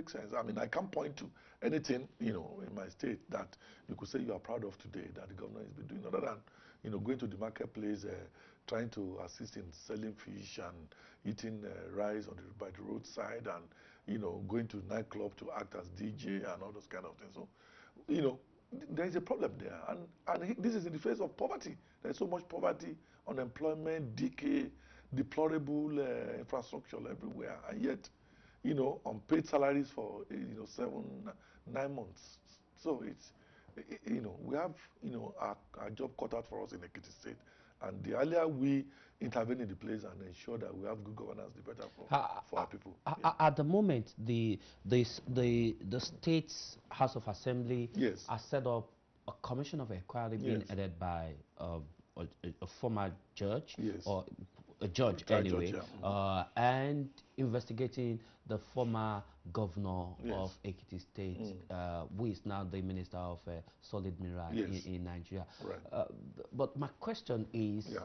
[SPEAKER 2] sense. I mean, I can't point to anything in my state that you could say you are proud of today that the governor has been doing, other than going to the marketplace, trying to assist in selling fish and eating rice by the roadside, and going to nightclub to act as DJ and all those kind of things. So there is a problem there, and this is in the face of poverty. There is so much poverty, unemployment, decay, deplorable infrastructure everywhere, and yet unpaid salaries for 7-9 months. So it's we have our job cut out for us in Ekiti State, and the earlier we intervene in the place and ensure that we have good governance, the better for our people.
[SPEAKER 1] At the moment, the state's House of Assembly has set up a commission of inquiry being headed by a former judge, or a judge anyway, and investigating the former governor of Ekiti State, who is now the Minister of Solid Mineral in Nigeria.
[SPEAKER 2] Right.
[SPEAKER 1] But my question is,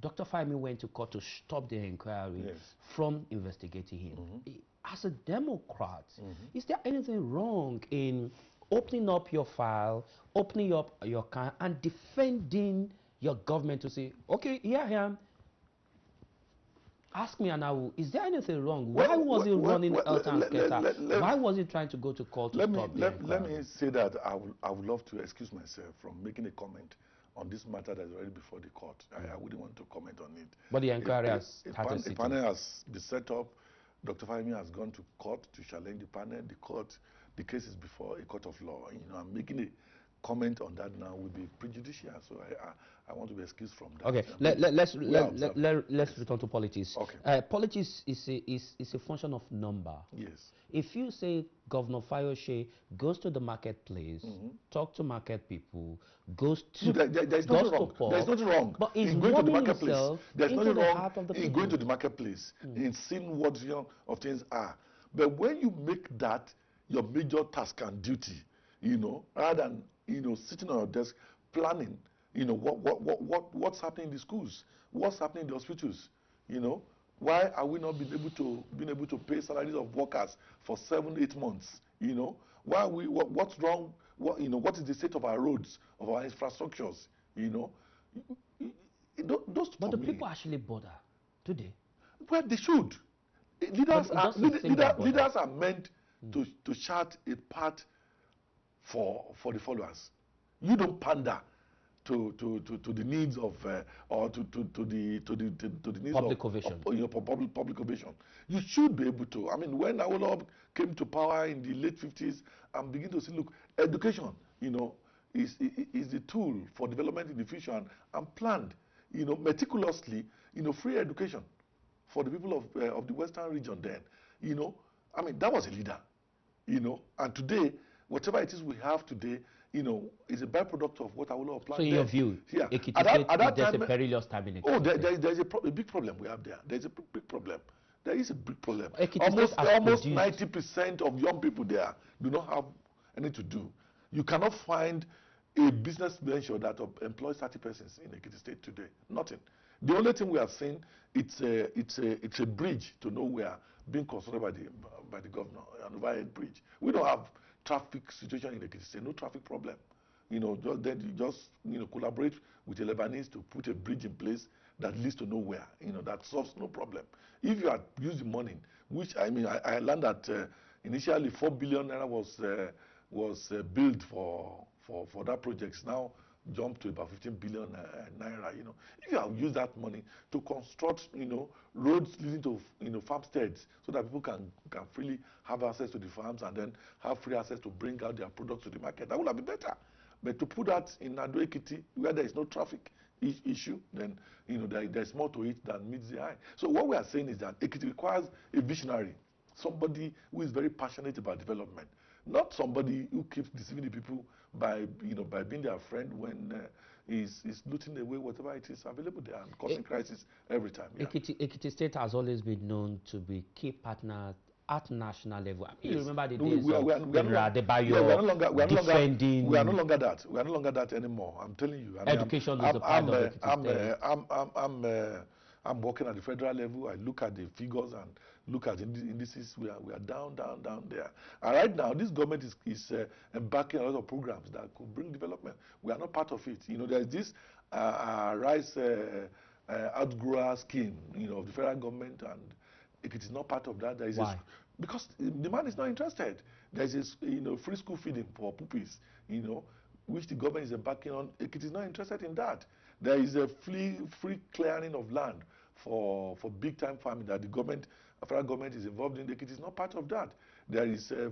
[SPEAKER 1] Dr. Fayemi went to court to stop the inquiry from investigating him. As a Democrat, is there anything wrong in opening up your file, opening up your account, and defending your government to say, okay, here I am, ask me and I will. Is there anything wrong? Why was he running Elta and Sketa? Why was he trying to go to court to stop the inquiry?
[SPEAKER 2] Let me say that I would love to excuse myself from making a comment on this matter that is already before the court. I wouldn't want to comment on it.
[SPEAKER 1] But the inquiry has started.
[SPEAKER 2] A panel has been set up. Dr. Fayemi has gone to court to challenge the panel. The case is before a court of law. I'm making a comment on that now would be prejudicial, so I want to be excused from that.
[SPEAKER 1] Okay, let's return to politics.
[SPEAKER 2] Okay.
[SPEAKER 1] Politics is a function of number.
[SPEAKER 2] Yes.
[SPEAKER 1] If you say Governor Fayose goes to the marketplace, talk to market people, goes to
[SPEAKER 2] there's nothing wrong. There's nothing wrong.
[SPEAKER 1] But
[SPEAKER 2] in going to the marketplace. There's nothing wrong in going to the marketplace, in seeing what of things are. But when you make that your major task and duty, rather than sitting on your desk planning, what's happening in the schools, what's happening in the hospitals, why are we not being able to pay salaries of workers for 7-8 months? Why are we? What's wrong? What is the state of our roads, of our infrastructures? Those.
[SPEAKER 1] But the people actually bother today.
[SPEAKER 2] Well, they should. Leaders are meant to chart a path for the followers. You don't pander to the needs of or to the needs
[SPEAKER 1] public ovation.
[SPEAKER 2] Public ovation. You should be able to. I mean, when Awolowo came to power in the late 50s, and begin to see, look, education, is the tool for development in the future, and planned, meticulously, free education for the people of the Western region. Then, I mean, that was a leader, and today, whatever it is we have today, is a byproduct of what Awolowo planned.
[SPEAKER 1] So in your view, Ekiti State, there's a perilous time in Ekiti.
[SPEAKER 2] Oh, there's a big problem we have there. There's a big problem. There is a big problem. Almost 90% of young people there do not have anything to do. You cannot find a business venture that employs 30 persons in Ekiti State today. Nothing. The only thing we have seen, it's a bridge to nowhere being constructed by the governor, an overhead bridge. We don't have traffic situation in Ekiti State, no traffic problem. Just collaborate with the Lebanese to put a bridge in place that leads to nowhere. That solves no problem. If you had used the money, which I learned that initially 4 billion naira was billed for that project. Now jumped to about 15 billion naira. You know, if you have used that money to construct, you know, roads leading to, you know, farmsteads, so that people can freely have access to the farms and then have free access to bring out their products to the market, that would have been better. But to put that in Ado-Ekiti, where there is no traffic issue, then, you know, there's more to it than meets the eye. So what we are saying is that Ekiti requires a visionary, somebody who is very passionate about development, not somebody who keeps deceiving the people by, you know, by being their friend when he's looting away whatever it is available there and causing crisis every time. Yeah.
[SPEAKER 1] Ekiti State has always been known to be key partners at national level. I mean, you
[SPEAKER 2] Yes.
[SPEAKER 1] remember the
[SPEAKER 2] No,
[SPEAKER 1] days of General Adebayo defending.
[SPEAKER 2] We are no longer that. We are no longer that anymore. I'm telling you. I mean,
[SPEAKER 1] Education is a part of Ekiti State.
[SPEAKER 2] I'm working at the federal level. I look at the figures and look at indices. We are down there. And right now, this government is embarking on a lot of programs that could bring development. We are not part of it. You know, there is this rice outgrower scheme, you know, of the federal government, and if it is not part of that, there is
[SPEAKER 1] Why?
[SPEAKER 2] Because the man is not interested. There is a, you know, free school feeding for puppies, you know, which the government is embarking on. It is not interested in that. There is a free clearing of land for big time farming that the federal government is involved in. It is not part of that. There is a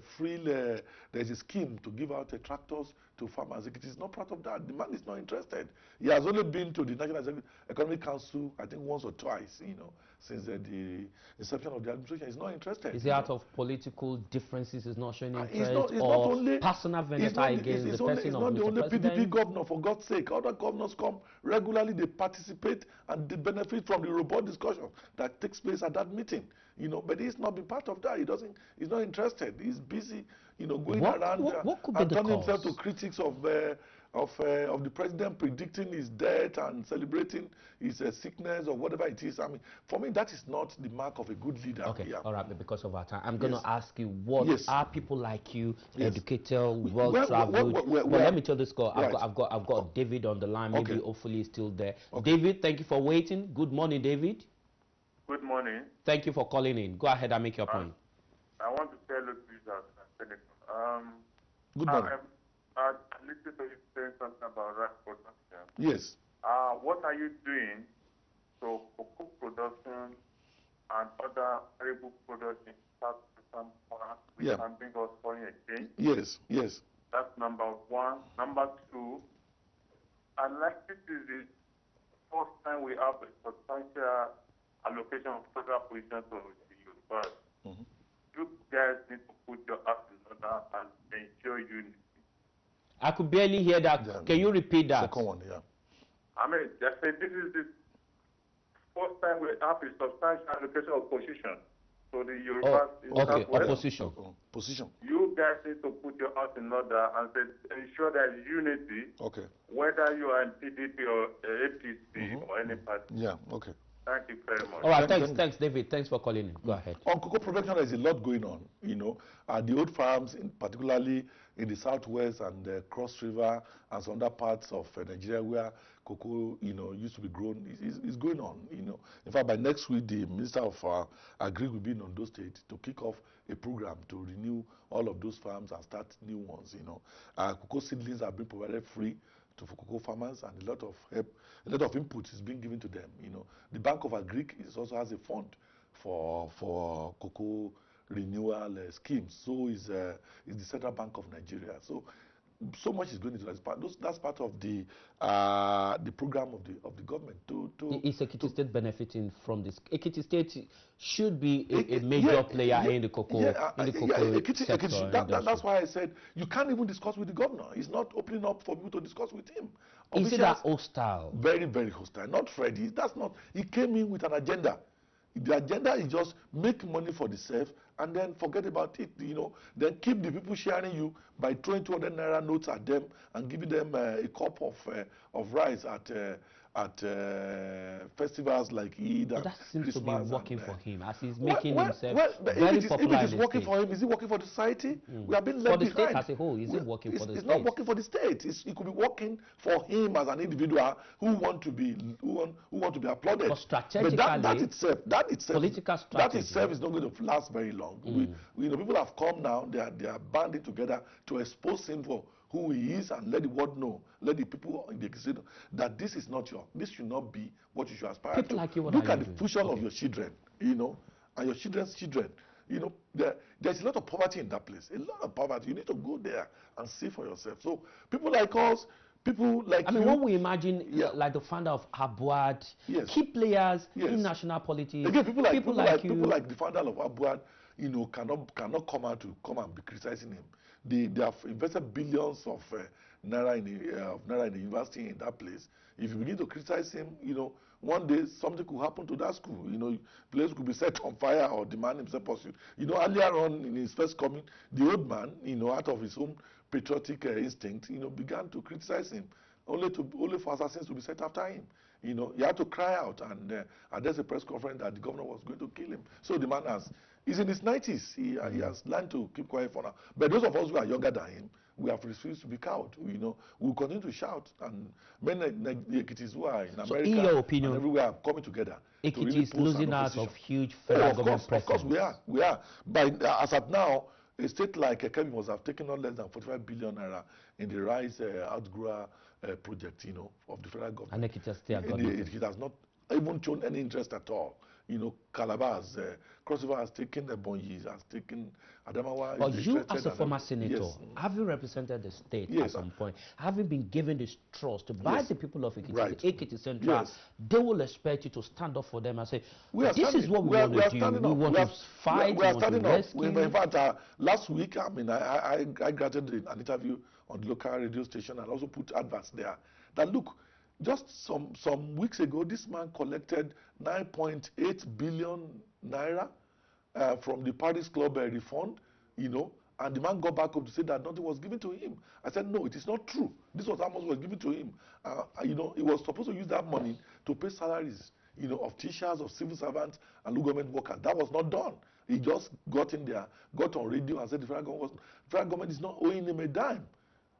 [SPEAKER 2] there's a scheme to give out tractors to farmers. It is not part of that. The man is not interested. He has only been to the National Economic Council, I think, once or twice, you know, since the inception of the administration. He's not interested.
[SPEAKER 1] Is it out of political differences? Is not showing interest,
[SPEAKER 2] it's not
[SPEAKER 1] or
[SPEAKER 2] only,
[SPEAKER 1] personal vendetta against the person
[SPEAKER 2] it's
[SPEAKER 1] of
[SPEAKER 2] not
[SPEAKER 1] Mr.
[SPEAKER 2] the only
[SPEAKER 1] President?
[SPEAKER 2] PDP governor, for God's sake. Other governors come regularly. They participate and they benefit from the robust discussion that takes place at that meeting. You know, but he's not been part of that. He's not interested. He's busy, you know, going around and turning himself to critics of the president, predicting his death and celebrating his sickness or whatever it is. I mean, for me, that is not the mark of a good leader.
[SPEAKER 1] Okay,
[SPEAKER 2] yeah.
[SPEAKER 1] all right, but because of our time, I'm going to ask you, what are people like you,
[SPEAKER 2] Yes.
[SPEAKER 1] educated, well-traveled? Well, let me tell this call.
[SPEAKER 2] Right.
[SPEAKER 1] I've got David on the line. Maybe hopefully he's still there.
[SPEAKER 2] Okay.
[SPEAKER 1] David, thank you for waiting. Good morning, David.
[SPEAKER 6] Good morning.
[SPEAKER 1] Thank you for calling in. Go ahead and make your point.
[SPEAKER 6] I want to tell you that
[SPEAKER 2] Good morning.
[SPEAKER 6] I listened to you saying something about rice production.
[SPEAKER 2] Yes.
[SPEAKER 6] What are you doing to cocoa production and other arable products in South African farms which can bring us foreign exchange?
[SPEAKER 2] Yes.
[SPEAKER 6] That's number one. Number two, unlike this is the first time we have a substantial allocation of federal positions to the university. You guys need to put your act in order and ensure unity.
[SPEAKER 1] I could barely hear that.
[SPEAKER 2] Yeah.
[SPEAKER 1] Can you repeat that?
[SPEAKER 2] Second one, yeah.
[SPEAKER 6] I mean, I said this is the first time we have a substantial allocation of position to the university.
[SPEAKER 2] Position.
[SPEAKER 6] You guys need to put your house in order and ensure there is unity.
[SPEAKER 2] Okay.
[SPEAKER 6] Whether you are in PDP or APC or any party.
[SPEAKER 2] Yeah. Okay.
[SPEAKER 6] Thank you very much.
[SPEAKER 1] All right, thanks, David. Thanks for calling in. Go ahead.
[SPEAKER 2] On cocoa production, there's a lot going on. You know, the old farms, particularly in the southwest and the Cross River and some other parts of Nigeria where cocoa, you know, used to be grown, is going on. You know, in fact, by next week, the Minister of Agri will be in Ondo State to kick off a program to renew all of those farms and start new ones. You know, cocoa seedlings are being provided free for cocoa farmers, and a lot of help, a lot of input is being given to them. You know, the Bank of Agri also has a fund for cocoa renewal schemes. So is the Central Bank of Nigeria. So much is going into that. That's part of the program of the government.
[SPEAKER 1] Is Ekiti State benefiting from this? Ekiti State should be a major player in the cocoa sector.
[SPEAKER 2] That's why I said you can't even discuss with the governor. He's not opening up for people to discuss with him.
[SPEAKER 1] Is it that hostile?
[SPEAKER 2] Very, very hostile. Not Freddy. That's not. He came in with an agenda. The agenda is just make money for the self and then forget about it, you know. Then keep the people sharing you by throwing 200 naira notes at them and giving them a cup of rice at at festivals like Eid and
[SPEAKER 1] that seems
[SPEAKER 2] Christmas.
[SPEAKER 1] to be working for him, as he's
[SPEAKER 2] Well,
[SPEAKER 1] making
[SPEAKER 2] well,
[SPEAKER 1] himself
[SPEAKER 2] well,
[SPEAKER 1] very
[SPEAKER 2] if
[SPEAKER 1] popular
[SPEAKER 2] it is
[SPEAKER 1] in the
[SPEAKER 2] working
[SPEAKER 1] state.
[SPEAKER 2] for him, is it working for the society? We have been left
[SPEAKER 1] For the
[SPEAKER 2] behind.
[SPEAKER 1] state as a whole, is it working for the
[SPEAKER 2] It's
[SPEAKER 1] state?
[SPEAKER 2] not working for the state. It could be working for him as an individual who want to be applauded.
[SPEAKER 1] But strategically,
[SPEAKER 2] that itself,
[SPEAKER 1] political
[SPEAKER 2] that
[SPEAKER 1] strategy,
[SPEAKER 2] itself is not going to last very long. People have come now. They are banding together to expose him for who he is and let the world know, let the people in the casino that this should not be what you should aspire
[SPEAKER 1] people
[SPEAKER 2] to.
[SPEAKER 1] like you,
[SPEAKER 2] Look at the future of your children, and your children's children. There's a lot of poverty in that place. A lot of poverty. You need to go there and see for yourself. So people like us, people like you.
[SPEAKER 1] when we imagine like the founder of Abuad, key players in national politics.
[SPEAKER 2] Again, people like
[SPEAKER 1] you.
[SPEAKER 2] People like the founder of Abuad, cannot come out to come and be criticizing him. They have invested billions of naira in the university in that place. If you begin to criticize him, one day something could happen to that school. The place could be set on fire or the man himself pursued. Earlier on in his first coming, the old man, out of his own patriotic instinct, began to criticize him, only for assassins to be set after him. He had to cry out and address a press conference that the governor was going to kill him. So the man he's in his 90s. He has learned to keep quiet for now. But those of us who are younger than him, we have refused to be cowed. We'll continue to shout. And many Ekitis who are in America,
[SPEAKER 1] in your opinion,
[SPEAKER 2] and everywhere are coming together.
[SPEAKER 1] Ekiti is losing out of huge federal government presence.
[SPEAKER 2] Of course we are. But as at now, a state like Kebbi must have taken on less than 45 billion naira in the Rise Outgrow project, of the federal government.
[SPEAKER 1] And Ekiti
[SPEAKER 2] has not even shown any interest at all. Calabar has Crossover has taken the Bonyi, has taken Adamawa.
[SPEAKER 1] But you, as a former senator, have you represented the state at some point? Having been given this trust by the people of Ekiti, the Ekiti Central, they will expect you to stand up for them and say, this is what we want to do. We want to fight, we want to rescue.
[SPEAKER 2] In fact, last week, I granted an interview on the local radio station and also put adverts there that look, just some weeks ago, this man collected 9.8 billion naira from the Paris Club refund, and the man got back up to say that nothing was given to him. I said, no, it is not true. This was how much was given to him. He was supposed to use that money to pay salaries, of teachers, of civil servants, and local government workers. That was not done. He just got in there, got on radio and said the federal government is not owing him a dime.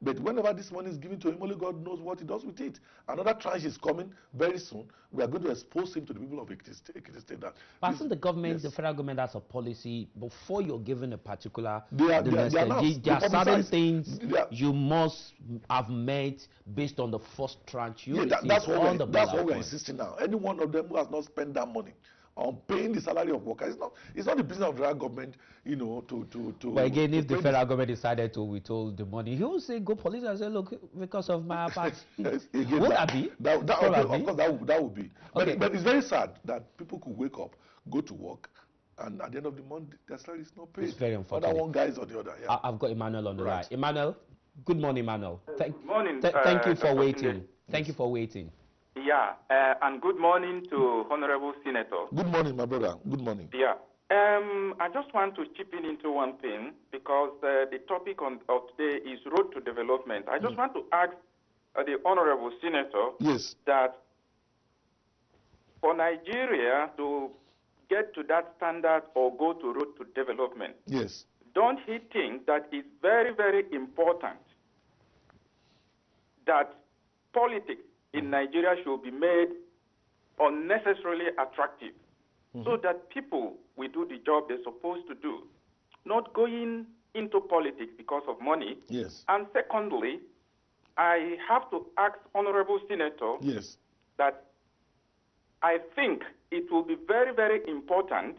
[SPEAKER 2] But whenever this money is given to him, only God knows what he does with it. Another tranche is coming very soon. We are going to expose him to the people of Ekiti State.
[SPEAKER 1] But hasn't the government, the federal government has a policy before you're given a particular
[SPEAKER 2] there are
[SPEAKER 1] certain things you must have met based on the first tranche.
[SPEAKER 2] That's what we're insisting now. Any one of them who has not spent that money on paying the salary of workers, it's not the business of the federal government, to.
[SPEAKER 1] But again, if the federal government decided to withhold the money, he will say, go police and say, look, because of my part.
[SPEAKER 2] Would
[SPEAKER 1] that be?
[SPEAKER 2] Of course, that would be.
[SPEAKER 1] Okay.
[SPEAKER 2] But it's very sad that people could wake up, go to work, and at the end of the month, their salary is not paid.
[SPEAKER 1] It's very unfortunate.
[SPEAKER 2] Whether one guy is or the other. Yeah.
[SPEAKER 1] I've got Emmanuel on the line. Emmanuel, good morning, Emmanuel.
[SPEAKER 6] Morning.
[SPEAKER 1] Thank you for waiting. Thank you for waiting.
[SPEAKER 6] Yeah, and good morning to Honorable Senator.
[SPEAKER 2] Good morning, my brother. Good morning.
[SPEAKER 6] Yeah. I just want to chip in into one thing because the topic of today is road to development. I just want to ask the Honorable Senator that for Nigeria to get to that standard or go to road to development, don't he think that it's very, very important that politics in Nigeria should be made unnecessarily attractive so that people will do the job they're supposed to do, not going into politics because of money. And secondly, I have to ask Honorable Senator that I think it will be very, very important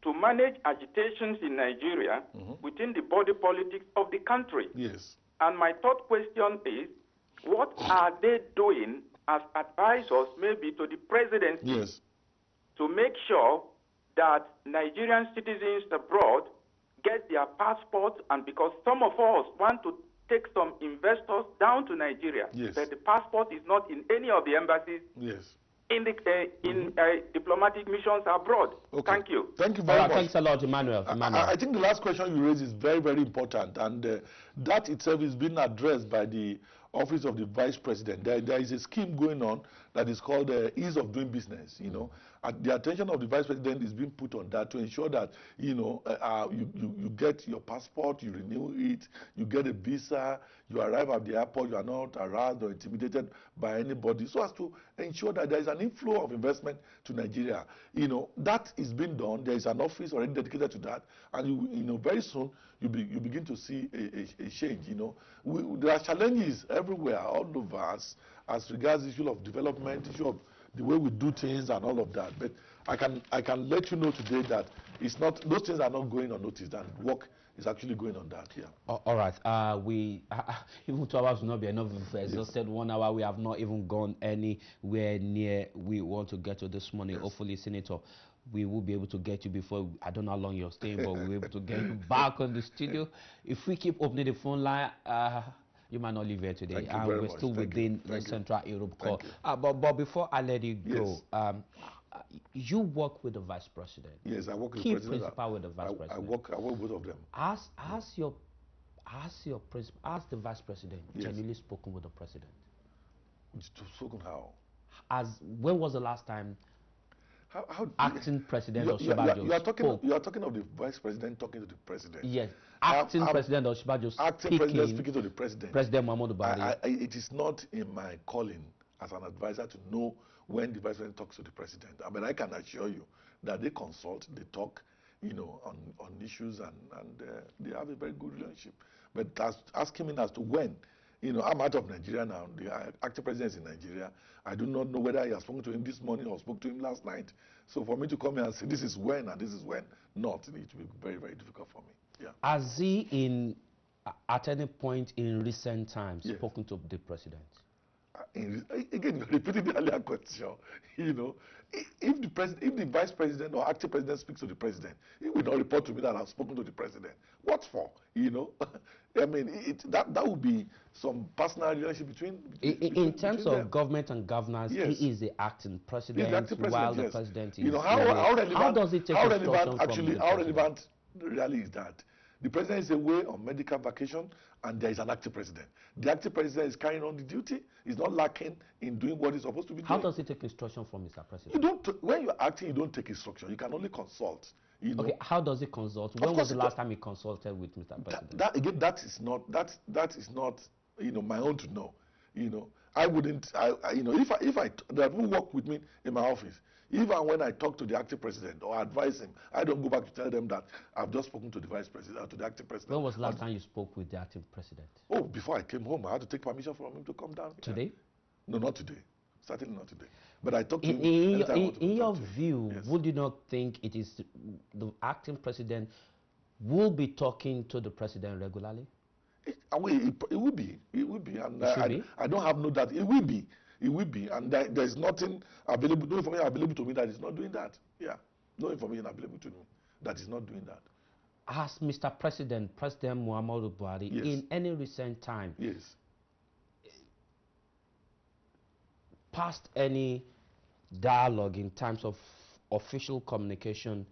[SPEAKER 6] to manage agitations in Nigeria within the body politics of the country. And my third question is, what are they doing as advisors maybe to the presidency to make sure that Nigerian citizens abroad get their passports, and because some of us want to take some investors down to Nigeria, but the passport is not in any of the embassies in the diplomatic missions abroad. Thank you.
[SPEAKER 2] Thank you very much.
[SPEAKER 1] Thanks a lot, Emmanuel.
[SPEAKER 2] I think the last question you raised is very, very important, and that itself is being addressed by the Office of the Vice President. There is a scheme going on that is called Ease of Doing Business. You know, the attention of the Vice President is being put on that to ensure that, you know, you get your passport, you renew it, you get a visa, you arrive at the airport, you are not harassed or intimidated by anybody, so as to ensure that there is an inflow of investment to Nigeria. You know, that is being done. There is an office already dedicated to that, and you know, very soon you begin to see a change. You know, there are challenges everywhere, all over us, as regards the issue of development, issue of the way we do things and all of that. But I can let you know today that it's not, those things are not going unnoticed, and work is actually going on that. Yeah.
[SPEAKER 1] All right. We even 2 hours will not be enough. We've exhausted 1 hour. We have not even gone anywhere near we want to get to this morning. Yes. Hopefully, Senator, we will be able to get you before, I don't know how long you're staying, but we'll be able to get you back on the studio. If we keep opening the phone line, you might not leave here today. And we're still within the Central Europe call. But before I let you go, you work with the Vice President.
[SPEAKER 2] Yes, I work with
[SPEAKER 1] Key
[SPEAKER 2] the President.
[SPEAKER 1] principal with the Vice President.
[SPEAKER 2] I work with both of them.
[SPEAKER 1] Has the Vice President genuinely spoken with the President?
[SPEAKER 2] Spoken how?
[SPEAKER 1] When was the last time
[SPEAKER 2] how
[SPEAKER 1] acting President Osinbajo
[SPEAKER 2] you are talking of the Vice President talking to the President?
[SPEAKER 1] Yes. Acting President Osinbajo
[SPEAKER 2] speaking to the President.
[SPEAKER 1] President Muhammadu Buhari.
[SPEAKER 2] It is not in my calling as an advisor to know when the Vice President talks to the President. I mean, I can assure you that they consult, they talk, you know, on issues, and they have a very good relationship. But asking me as to when, you know, I'm out of Nigeria now. The acting president is in Nigeria. I do not know whether he has spoken to him this morning or spoke to him last night. So for me to come here and say this is when and this is when, it will be very, very difficult for me. Yeah.
[SPEAKER 1] Has he at any point in recent times spoken to the President?
[SPEAKER 2] Again, you're repeating the earlier question. You know, if the Vice President or acting President speaks to the President, he will not report to me that I've spoken to the President. What for? You know, I mean, that would be some personal relationship between
[SPEAKER 1] in terms of
[SPEAKER 2] them.
[SPEAKER 1] Government and governance, he is the acting President, while the President is.
[SPEAKER 2] You know, how does it take instruction from how relevant really is that? The President is away on medical vacation, and there is an acting President. The acting President is carrying on the duty. He's not lacking in doing what he's supposed to be doing.
[SPEAKER 1] How does he take instruction from Mr. President?
[SPEAKER 2] You don't. When you're acting, you don't take instruction. You can only consult. You know?
[SPEAKER 1] Okay. How does he consult? When was the last time he consulted with Mr. President?
[SPEAKER 2] That is not you know, my own to know. You know, I wouldn't. You know, if I that will work with me in my office. Even when I talk to the acting president or advise him, I don't go back to tell them that I've just spoken to the vice president, to the acting president.
[SPEAKER 1] When was the last time you spoke with the acting president?
[SPEAKER 2] Oh, before I came home, I had to take permission from him to come down.
[SPEAKER 1] Today?
[SPEAKER 2] No, not today. Certainly not today. But I talked to him.
[SPEAKER 1] In your view, would you not think it is the acting president will be talking to the president regularly?
[SPEAKER 2] It will be. It will be. And I don't have no doubt. It will be. It will be, and there's nothing available, no information available to me that is not doing that. Yeah, no information available to me that is not doing that.
[SPEAKER 1] Has Mr. President Muhammadu Buhari, in any recent time, passed any dialogue in terms of official communication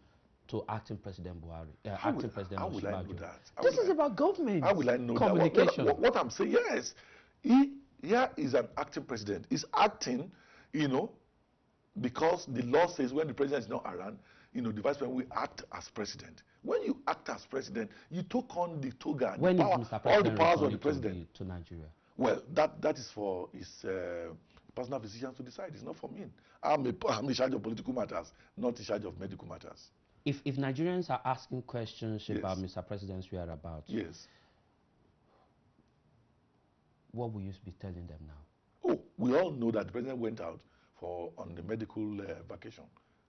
[SPEAKER 1] to acting President Buhari? Acting President
[SPEAKER 2] How will I know that?
[SPEAKER 1] This is about government.
[SPEAKER 2] How will I know
[SPEAKER 1] communication?
[SPEAKER 2] That? What I'm saying, yes, here is an acting president. He's acting, you know, because the law says when the president is not around, you know, the vice president will act as president. When you act as president, you took on the toga, all the powers of the president.
[SPEAKER 1] To Nigeria?
[SPEAKER 2] Well, that is for his personal physicians to decide. It's not for me. I'm in charge of political matters, not in charge of medical matters.
[SPEAKER 1] If Nigerians are asking questions about Mr. President's whereabouts, what will you be telling them now?
[SPEAKER 2] Oh, we all know that the president went out on the medical vacation.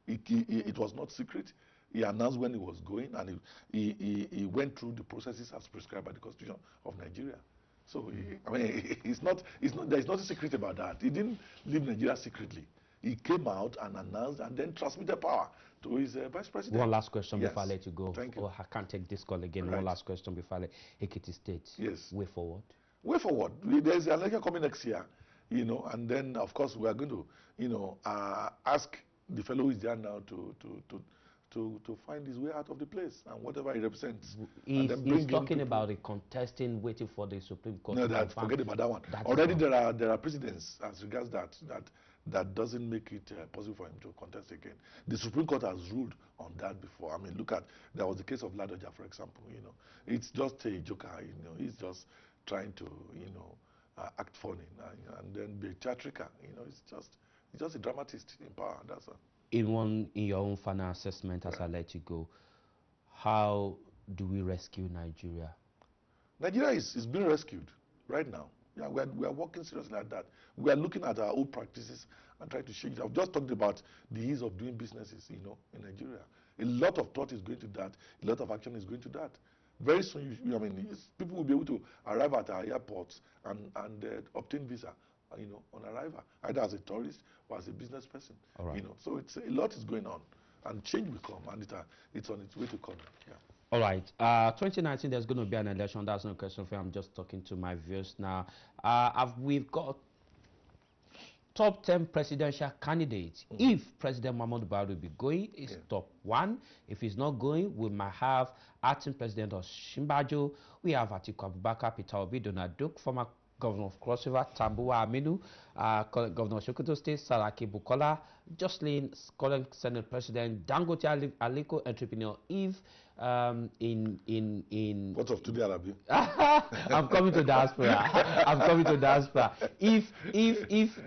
[SPEAKER 2] It was not secret. He announced when he was going, and he went through the processes as prescribed by the Constitution of Nigeria. So, I mean, there's nothing secret about that. He didn't leave Nigeria secretly. He came out and announced and then transmitted power to his vice president.
[SPEAKER 1] One last question before I let you go.
[SPEAKER 2] Thank you.
[SPEAKER 1] I can't take this call again. Right. One last question before I let Ekiti State.
[SPEAKER 2] Yes.
[SPEAKER 1] Way forward.
[SPEAKER 2] Way forward. There's an election coming next year, you know, and then of course we are going to, you know, ask the fellow who is there now to to find his way out of the place and whatever he represents.
[SPEAKER 1] He's talking about a contesting, waiting for the Supreme Court.
[SPEAKER 2] No, forget about that one. Already there are precedents as regards that doesn't make it possible for him to contest again. The Supreme Court has ruled on that before. I mean, look at, there was the case of Ladoja, for example. You know, it's just a joker. You know, he's just trying to, you know, act funny and then be theatrical. You know, he's just a dramatist in power. That's all. In
[SPEAKER 1] your own final assessment, as I let you go, how do we rescue Nigeria?
[SPEAKER 2] Nigeria is being rescued right now. Yeah, we are working seriously at that. We are looking at our old practices and trying to change it. I've just talked about the ease of doing businesses, you know, in Nigeria. A lot of thought is going to that. A lot of action is going to that. Very soon, people will be able to arrive at our airports and obtain visa, you know, on arrival, either as a tourist or as a business person. All right. You know, so a lot is going on, and change will come, and it's on its way to come. Yeah.
[SPEAKER 1] All right. 2019, there's going to be an election. That's no question for you. I'm just talking to my viewers now. We've got top 10 presidential candidates. If President Muhammadu Buhari will be going, it's top 1. If he's not going, we might have acting President Osinbajo. We have Atiku Abubakar, Peter Obi, Donald Duke, former Governor of Cross River, Tambuwa Aminu, Governor of Sokoto State, Saraki Bukola, Jocelyn, current Senate President, Dangote Aliko, entrepreneur Eve,
[SPEAKER 2] What of Tunde Alabi?
[SPEAKER 1] I'm coming to diaspora. I'm coming to diaspora. If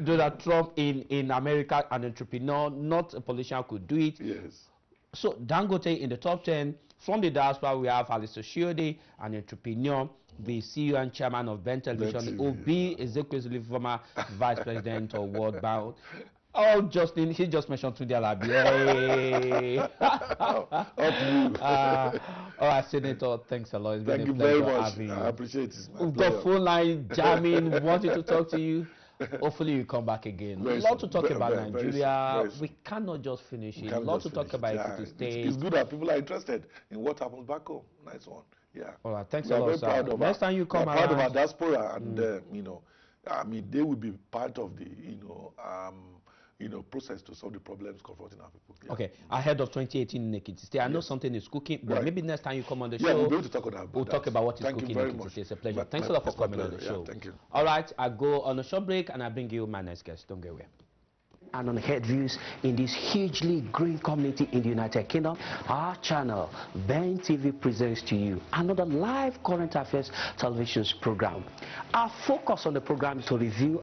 [SPEAKER 1] Donald Trump in America, an entrepreneur, not a politician, could do it.
[SPEAKER 2] Yes.
[SPEAKER 1] So Dangote in the top 10. From the diaspora, we have Alistair Shiode, an entrepreneur, the CEO and chairman of Ben Television, Obi Ezekwesili, former vice president of World Bank. Oh, Justin, he just mentioned Tunde Alabi. All right, Senator, thanks a lot. It's been a pleasure having you.
[SPEAKER 2] I appreciate it.
[SPEAKER 1] We've got phone line jamming, wanting to talk to you. Hopefully you come back again. A lot to talk about Nigeria. We cannot just finish it. A lot to talk about if it stays.
[SPEAKER 2] It's good that people are interested in what happens back home. Nice one. Yeah.
[SPEAKER 1] All right. Thanks a lot, sir. Next time you come around.
[SPEAKER 2] We're proud of our diaspora, and you know, I mean, they will be part of the process to solve the problems confronting our people. Yeah.
[SPEAKER 1] Okay. Ahead of 2018 in Ekiti State, I know something is cooking, but maybe next time you come on the show,
[SPEAKER 2] we'll be able to talk about that.
[SPEAKER 1] We'll talk about what is cooking in Ekiti State. It's a pleasure. Thanks a lot for coming on the show.
[SPEAKER 2] Thank you.
[SPEAKER 1] All right. I go on a short break, and I bring you my next guest. Don't go away. And unheard views in this hugely growing community in the United Kingdom, our channel, Ben TV, presents to you another live current affairs television program. Our focus on the program is to review